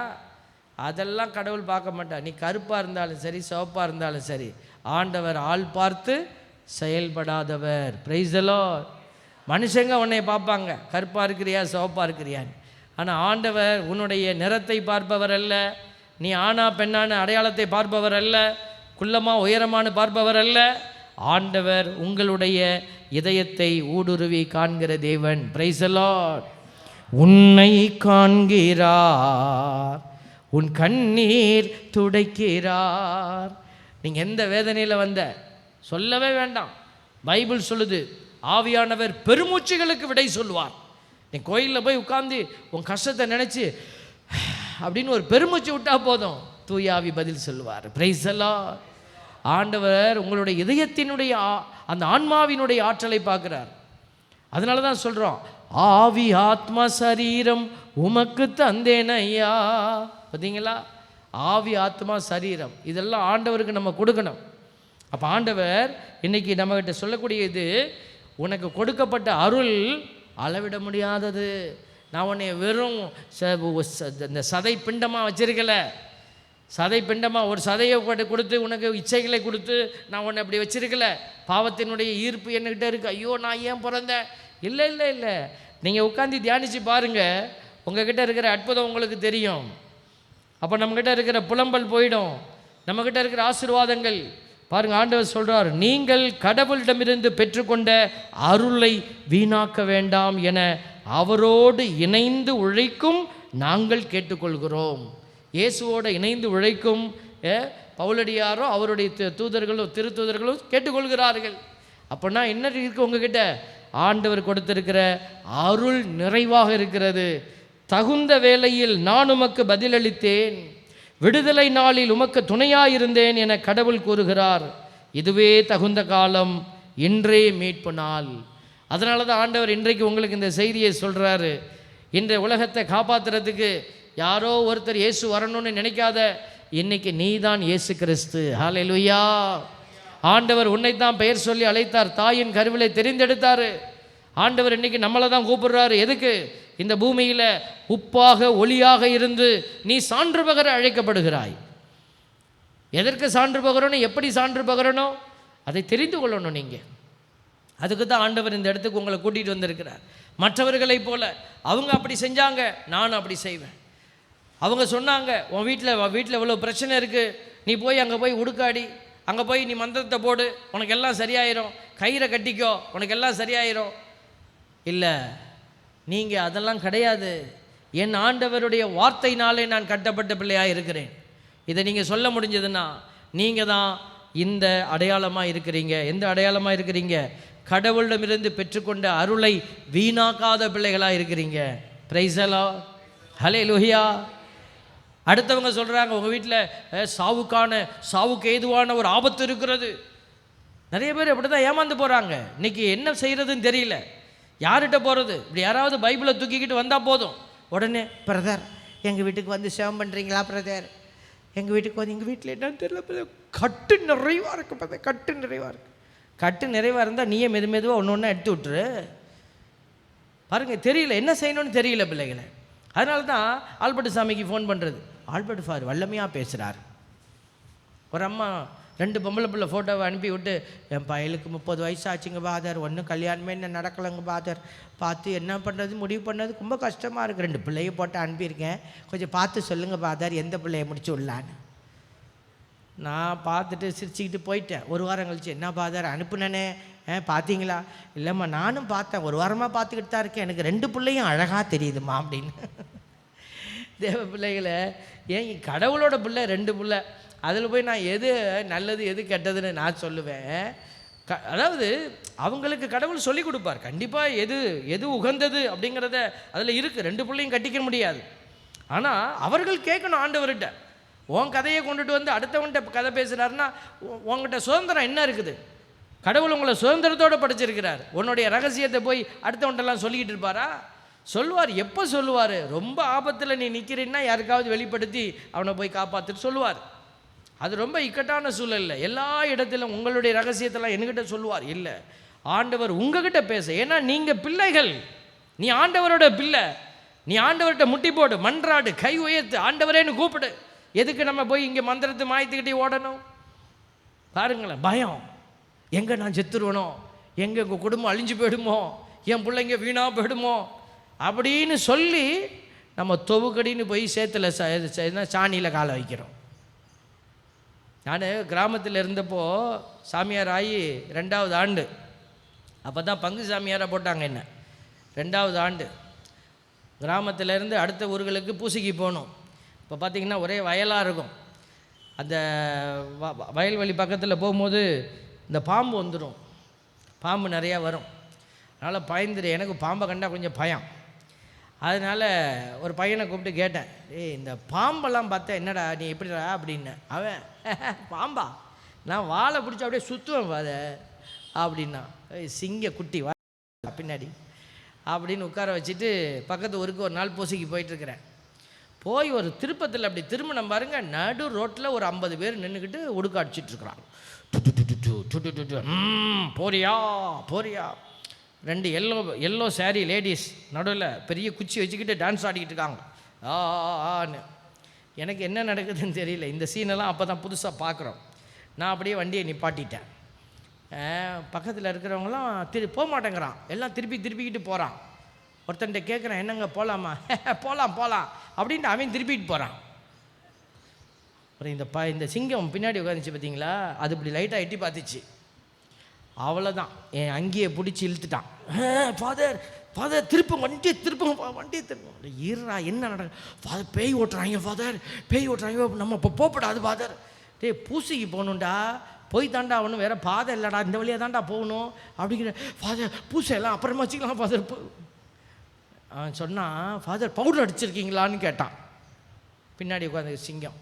அதெல்லாம் கடவுள் பார்க்க மாட்டார். நீ கருப்பாக இருந்தாலும் சரி சிவப்பாக இருந்தாலும் சரி, ஆண்டவர் ஆள் பார்த்து செயல்படாதவர். Price the Lord. மனுஷங்க உன்னை பார்ப்பாங்க, கருப்பாக இருக்கிறியா சிவப்பாக இருக்கிறியான்னு. ஆனால் ஆண்டவர் உன்னுடைய நிறத்தை பார்ப்பவர் அல்ல, நீ ஆனா பெண்ணான அடையாளத்தை பார்ப்பவர் அல்ல, குள்ளமா உயரமான பார்ப்பவர் அல்ல. ஆண்டவர் உங்களுடைய இதயத்தை ஊடுருவி காண்கிற தேவன். Price the Lord. உன்னை காண்கிறார், உன் கண்ணீர் துடைக்கிறார். நீங்கள் எந்த வேதனையில் வந்த சொல்லவே வேண்டாம். பைபிள் சொல்லுது, ஆவியானவர் பெருமூச்சுகளுக்கு விடை சொல்வார். நீ கோயிலில் போய் உட்கார்ந்து உன் கஷ்டத்தை நினச்சி அப்படின்னு ஒரு பெருமூச்சு விட்டால் போதும், தூயாவி பதில் சொல்வார். Price the Lord. ஆண்டவர் உங்களுடைய இதயத்தினுடைய அந்த ஆன்மாவினுடைய ஆற்றலை பார்க்குறார். அதனால தான் சொல்கிறோம், ஆவி ஆத்மா சரீரம் உமக்கு தந்தேன் ஐயா. பார்த்தீங்களா? ஆவி ஆத்மா சரீரம் இதெல்லாம் ஆண்டவருக்கு நம்ம கொடுக்கணும். அப்போ ஆண்டவர் இன்னைக்கு நம்மகிட்ட சொல்லக்கூடியது, உனக்கு கொடுக்கப்பட்ட அருள் அளவிட முடியாதது. நான் உன்னை வெறும் இந்த சதை பிண்டமாக வச்சிருக்கல. சதை பிண்டமாக ஒரு சதையை கொடுத்து உனக்கு இச்சைகளை கொடுத்து நான் உன்னை அப்படி வச்சிருக்கல. பாவத்தினுடைய ஈர்ப்பு என்கிட்ட இருக்குது, ஐயோ நான் ஏன் பிறந்தேன். இல்லை இல்லை இல்லை, நீங்கள் உட்காந்து தியானித்து பாருங்கள், உங்ககிட்ட இருக்கிற அற்புதம் உங்களுக்கு தெரியும். அப்போ நம்மக்கிட்ட இருக்கிற புலம்பல் போயிடும், நம்மக்கிட்ட இருக்கிற ஆசீர்வாதங்கள். பாருங்கள், ஆண்டவர் சொல்கிறார், நீங்கள் கடவுளிடமிருந்து பெற்றுக்கொண்ட அருளை வீணாக்க வேண்டாம் என அவரோடு இணைந்து உழைக்கும் நாங்கள் கேட்டுக்கொள்கிறோம். இயேசுவோடு இணைந்து உழைக்கும் பவுலடியாரோ அவருடைய தூதர்களோ திருத்தூதர்களோ கேட்டுக்கொள்கிறார்கள். அப்போனா என்ன இருக்குது உங்ககிட்ட? ஆண்டவர் கொடுத்திருக்கிற அருள் நிறைவாக இருக்கிறது. தகுந்த வேளையில் நான் உமக்கு பதிலளித்தேன், விடுதலை நாளில் உமக்கு துணையாயிருந்தேன் என கடவுள் கூறுகிறார். இதுவே தகுந்த காலம், இன்றே மீட்பு நாள். அதனால தான் ஆண்டவர் இன்றைக்கு உங்களுக்கு இந்த செய்தியை சொல்கிறாரு. இன்றைய உலகத்தை காப்பாற்றுறதுக்கு யாரோ ஒருத்தர் இயேசு வரணும்னு நினைக்காத, இன்னைக்கு நீ தான் இயேசு கிறிஸ்து. ஹல்லேலூயா. ஆண்டவர் உன்னைத்தான் பெயர் சொல்லி அழைத்தார், தாயின் கருவிலை தெரிந்தெடுத்தார். ஆண்டவர் இன்னைக்கு நம்மளை தான் கூப்பிடுறாரு. எதுக்கு? இந்த பூமியில் உப்பாக ஒளியாக இருந்து நீ சான்று பகர அழைக்கப்படுகிறாய். எதற்கு சான்று பகரணும், எப்படி சான்று பகரணும், அதை தெரிந்து கொள்ளணும் நீங்கள். அதுக்கு தான் ஆண்டவர் இந்த இடத்துக்கு உங்களை கூட்டிகிட்டு வந்திருக்கிறார். மற்றவர்களைப் போல அவங்க அப்படி செஞ்சாங்க, நானும் அப்படி செய்வேன். அவங்க சொன்னாங்க, உன் வீட்டில் இவ்வளோ பிரச்சனை இருக்குது, நீ போய் அங்கே போய் உடுக்காடி, அங்கே போய் நீ மந்திரத்தை போடு, உனக்கு எல்லாம் சரியாயிரும், கயிறை கட்டிக்கோ, உனக்கு எல்லாம் சரியாயிரும். இல்லை, நீங்கள் அதெல்லாம் கிடையாது. என் ஆண்டவருடைய வார்த்தையினாலே நான் கட்டப்பட்ட பிள்ளையாக இருக்கிறேன். இதை நீங்கள் சொல்ல முடிஞ்சதுன்னா நீங்கள் தான் இந்த அடையாளமாக இருக்கிறீங்க. எந்த அடையாளமாக இருக்கிறீங்க? கடவுளிடமிருந்து பெற்றுக்கொண்ட அருளை வீணாக்காத பிள்ளைகளாக இருக்கிறீங்க. Praise the lord. ஹல்லேலூயா. அடுத்தவங்க சொல்கிறாங்க, உங்கள் வீட்டில் சாவுக்கு ஏதுவான ஒரு ஆபத்து இருக்கிறது. நிறைய பேர் அப்படி தான் ஏமாந்து போகிறாங்க. இன்றைக்கி என்ன செய்கிறதுன்னு தெரியல, யார்கிட்ட போகிறது. இப்படி யாராவது பைபிளை தூக்கிக்கிட்டு வந்தால் போதும், உடனே பிரதர் எங்கள் வீட்டுக்கு வந்து சேவம் பண்ணுறீங்களா பிரதர், எங்கள் வீட்டுக்கு வந்து, எங்கள் வீட்டில் என்னன்னு தெரியல பிரதர், கட்டு நிறைவாக இருக்குது பிரதர், கட்டு நிறைவாக இருக்குது. கட்டு நிறைவாக இருந்தால் நீயே மெதுவாக ஒன்று ஒன்றா எடுத்து விட்டுரு. பாருங்கள், தெரியல என்ன செய்யணும்னு தெரியல பிள்ளைகளை. அதனால தான் ஆல்பர்ட் சாமிக்கு ஃபோன் பண்ணுறது. ஆல்பர்ட் ஃபார் வல்லமையாக பேசுகிறார். ஒரு அம்மா 2 பொம்பளை பிள்ளை ஃபோட்டோவை அனுப்பி விட்டு, என் பையலுக்கு 30 வயசு ஆச்சுங்க பாதர், ஒன்றும் கல்யாணமே என்ன நடக்கலைங்க பாதர், பார்த்து என்ன பண்ணுறது முடிவு பண்ணது ரொம்ப கஷ்டமாக இருக்குது. 2 பிள்ளையை போட்டு அனுப்பியிருக்கேன், கொஞ்சம் பார்த்து சொல்லுங்கள் பாதர் எந்த பிள்ளையை முடிச்சு விடலான்னு. நான் பார்த்துட்டு சிரிச்சுக்கிட்டு போயிட்டேன். 1 வாரம் கழிச்சு, என்ன பாதர் அனுப்புனேனே பார்த்தீங்களா? இல்லைம்மா நானும் பார்த்தேன், 1 வாரமாக பார்த்துக்கிட்டு தான் இருக்கேன், எனக்கு 2 பிள்ளையும் அழகாக தெரியுதுமா அப்படின்னு. தேவ பிள்ளைகளை, ஏன் கடவுளோட பிள்ளை 2 பிள்ளை, அதில் போய் நான் எது நல்லது எது கெட்டதுன்னு நான் சொல்லுவேன். அதாவது அவங்களுக்கு கடவுள் சொல்லி கொடுப்பார் கண்டிப்பாக, எது உகந்தது அப்படிங்கிறத அதில் இருக்குது. 2 பிள்ளையும் கட்டிக்க முடியாது. ஆனால் அவர்கள் கேட்கணும் ஆண்டவர்கிட்ட. உன் கதையை கொண்டுட்டு வந்து அடுத்தவன்கிட்ட கதை பேசுகிறாருன்னா உங்கள்கிட்ட சுதந்திரம் என்ன இருக்குது? கடவுள் உங்களை சுதந்திரத்தோடு படைச்சிருக்கிறார். உன்னுடைய ரகசியத்தை போய் அடுத்தவன்ட்டெல்லாம் சொல்லிக்கிட்டு இருப்பாரா? சொல்லுவார். எப்போ சொல்லுவார்? ரொம்ப ஆபத்தில் நீ நிற்கிறீன்னா யாருக்காவது வெளிப்படுத்தி அவனை போய் காப்பாற்றுட்டு சொல்லுவார். அது ரொம்ப இக்கட்டான சூழல். எல்லா இடத்திலும் உங்களுடைய ரகசியத்தெல்லாம் என்கிட்ட சொல்லுவார் இல்லை, ஆண்டவர் உங்ககிட்ட பேச. ஏன்னா நீங்கள் பிள்ளைகள், நீ ஆண்டவரோட பிள்ளை. நீ ஆண்டவர்கிட்ட முட்டி போடு, மன்றாடு, கை உயர்த்து, ஆண்டவரேன்னு கூப்பிடு. எதுக்கு நம்ம போய் இங்கே மந்திரத்தை மாய்த்துக்கிட்டே ஓடணும்? பாருங்களேன், பயம். எங்கே நான் செத்துருவனோ, எங்கே உங்கள் குடும்பம் அழிஞ்சு போயிடுமோ, என் பிள்ளைங்க வீணாக போயிடுமோ அப்படின்னு சொல்லி நம்ம தொவுக்கடின்னு போய் சேத்துல சாணியில் காலை வைக்கிறோம். நான் கிராமத்தில் இருந்தப்போ சாமியார் ஆகி 2வது ஆண்டு, அப்போ தான் பங்கு சாமியாராக போட்டாங்க என்ன. 2வது ஆண்டு கிராமத்திலேருந்து அடுத்த ஊர்களுக்கு பூசிக்கு போகணும். இப்போ பார்த்திங்கன்னா ஒரே வயலாக இருக்கும். அந்த வயல்வெளி பக்கத்தில் போகும்போது இந்த பாம்பு வந்துடும், பாம்பு நிறையா வரும். அதனால் பயந்துரு, எனக்கு பாம்பை கண்டால் கொஞ்சம் பயம். அதனால் ஒரு பையனை கூப்பிட்டு கேட்டேன், இந்த பாம்பெல்லாம் பார்த்தா என்னடா நீ எப்படிடா அப்படின்னு. அவன் பாம்பா, நான் வாழை பிடிச்சி அப்படியே சுற்றுவேன் பாத அப்படின்னா. சிங்க குட்டி வா பின்னாடி அப்படின்னு உட்கார வச்சுட்டு பக்கத்து ஊருக்கு ஒரு நாள் பூசிக்கு போயிட்டுருக்கிறேன். போய் ஒரு திருப்பத்தில் அப்படி திரும்பின பாருங்க, நடு ரோட்டில் ஒரு 50 பேர் நின்றுக்கிட்டு ஒடுக்க அடிச்சிட்ருக்குறாங்க. போறியா போறியா. 2 எல்லோ சாரி லேடிஸ் நடுவில் பெரிய குச்சி வச்சுக்கிட்டு டான்ஸ் ஆடிக்கிட்டு இருக்காங்க. ஆன்னு எனக்கு என்ன நடக்குதுன்னு தெரியல. இந்த சீனெல்லாம் அப்போ தான் புதுசாக பார்க்குறோம். நான் அப்படியே வண்டியை நிப்பாட்டிட்டேன். பக்கத்தில் இருக்கிறவங்களாம் போக மாட்டேங்கிறான், எல்லாம் திருப்பிக்கிட்டு போகிறான். ஒருத்தன்ட்ட கேட்குறேன், என்னங்க போகலாமா? போகலாம் அப்படின்ட்டு அவன் திருப்பிட்டு போகிறான். அப்புறம் இந்த சிங்கம் பின்னாடி உட்காந்துச்சு பார்த்தீங்களா, அது இப்படி லைட்டாக எட்டி பார்த்துச்சு. அவ்வளோதான், என் அங்கேயே பிடிச்சி இழுத்துட்டான். ஃபாதர் திருப்பம் வண்டியை திருப்பம் ஈரா என்ன நடக்கும்? ஃபாதர் பேய் ஓட்டுறாங்க நம்ம இப்போ போகப்படாது ஃபாதர். பூசிக்கு போகணுண்டா, போய் தாண்டா ஆகணும், வேறு பாதை இல்லைடா, இந்த வழியாக தாண்டா போகணும் அப்படிங்கிற. ஃபாதர் பூசையெல்லாம் அப்புறமா வச்சுக்கலாம் ஃபாதர். அவன் சொன்னான், ஃபாதர் பவுடர் அடிச்சிருக்கீங்களான்னு கேட்டான் பின்னாடி உட்காந்து சிங்கம்.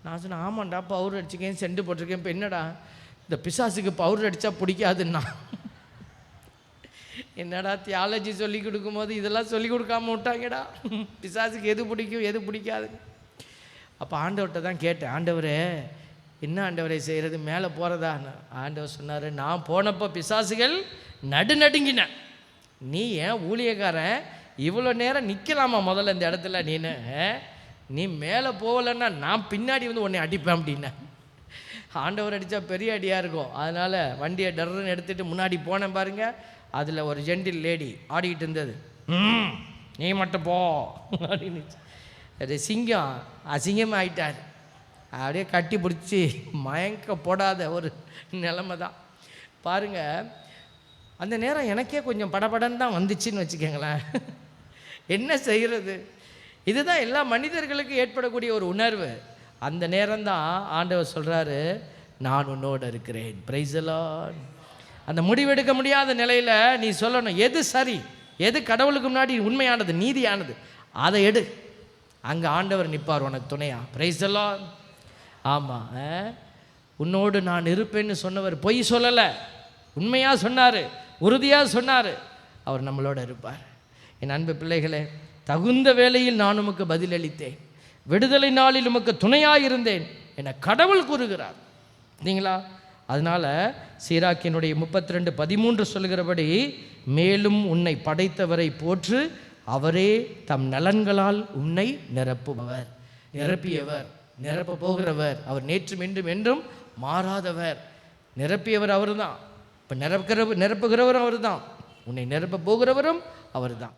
நான் சொன்னேன், ஆமாண்டா பவுடர் அடிச்சிருக்கேன், செண்டு போட்டிருக்கேன். இப்போ என்னடா இந்த பிசாசுக்கு பவுடர் அடித்தா பிடிக்காதுன்னா. என்னடா தியாலஜி சொல்லி கொடுக்கும்போது இதெல்லாம் சொல்லி கொடுக்காம விட்டாங்கடா. பிசாசுக்கு எது பிடிக்கும் எது பிடிக்காது. அப்போ ஆண்டவர்கிட்ட தான் கேட்டேன், ஆண்டவரே என்ன ஆண்டவரை செய்கிறது, மேலே போகிறதா? ஆண்டவர் சொன்னார், நான் போனப்போ பிசாசுகள் நடுங்கின. நீ ஏன் ஊழியக்காரன் இவ்வளோ நேரம் நிற்கலாமா முதல்ல இந்த இடத்துல? நீ மேலே போகலைன்னா நான் பின்னாடி வந்து உன்னை அடிப்பேன் அப்படின்னேன். ஆண்டவர் அடித்தா பெரிய அடியாக இருக்கும். அதனால் வண்டியை டர்ன்னு எடுத்துகிட்டு முன்னாடி போனேன் பாருங்க. அதில் ஒரு ஜென்டில் லேடி ஆடிக்கிட்டு இருந்தது. நீ மட்டும் போ அப்படின்னு. அது சிங்கம் அசிங்கமாக ஆயிட்டார். அப்படியே கட்டி பிடிச்சி மயக்க போடாத ஒரு நிலைமை தான் பாருங்கள். அந்த நேரம் எனக்கே கொஞ்சம் படபடன்னு தான் வந்துச்சுன்னு வச்சுக்கோங்களேன். என்ன செய்கிறது? இதுதான் எல்லா மனிதர்களுக்கும் ஏற்படக்கூடிய ஒரு உணர்வு. அந்த நேரம்தான் ஆண்டவர் சொல்கிறாரு, நான் உன்னோடு இருக்கிறேன். Price the Lord. அந்த முடிவெடுக்க முடியாத நிலையில் நீ சொல்லணும், எது சரி, எது கடவுளுக்கு முன்னாடி உண்மையானது நீதியானது, அதை எடு. அங்கே ஆண்டவர் நிற்பார் உனக்கு துணையா. Price the Lord. ஆமாம், உன்னோடு நான் இருப்பேன்னு சொன்னவர் பொய் சொல்லலை, உண்மையாக சொன்னார், உறுதியாக சொன்னார். அவர் நம்மளோட இருப்பார். என் அன்பு பிள்ளைகளே, தகுந்த வேளையில் நான் உமக்கு பதிலளித்தேன், விடுதலை நாளில் உமக்கு துணையாக இருந்தேன் என கடவுள் கூறுகிறார். சரிங்களா? அதனால் சீராக்கினுடைய 32:13 சொல்கிறபடி, மேலும் உன்னை படைத்தவரை போற்று, அவரே தம் நலன்களால் உன்னை நிரப்புபவர். நிரப்பியவர், நிரப்ப போகிறவர், அவர் நேற்றும் இன்றும் என்றும் மாறாதவர். நிரப்பியவர் அவர் தான், இப்போ நிரப்புகிறவரும் அவர் தான், உன்னை நிரப்ப போகிறவரும் அவர் தான்.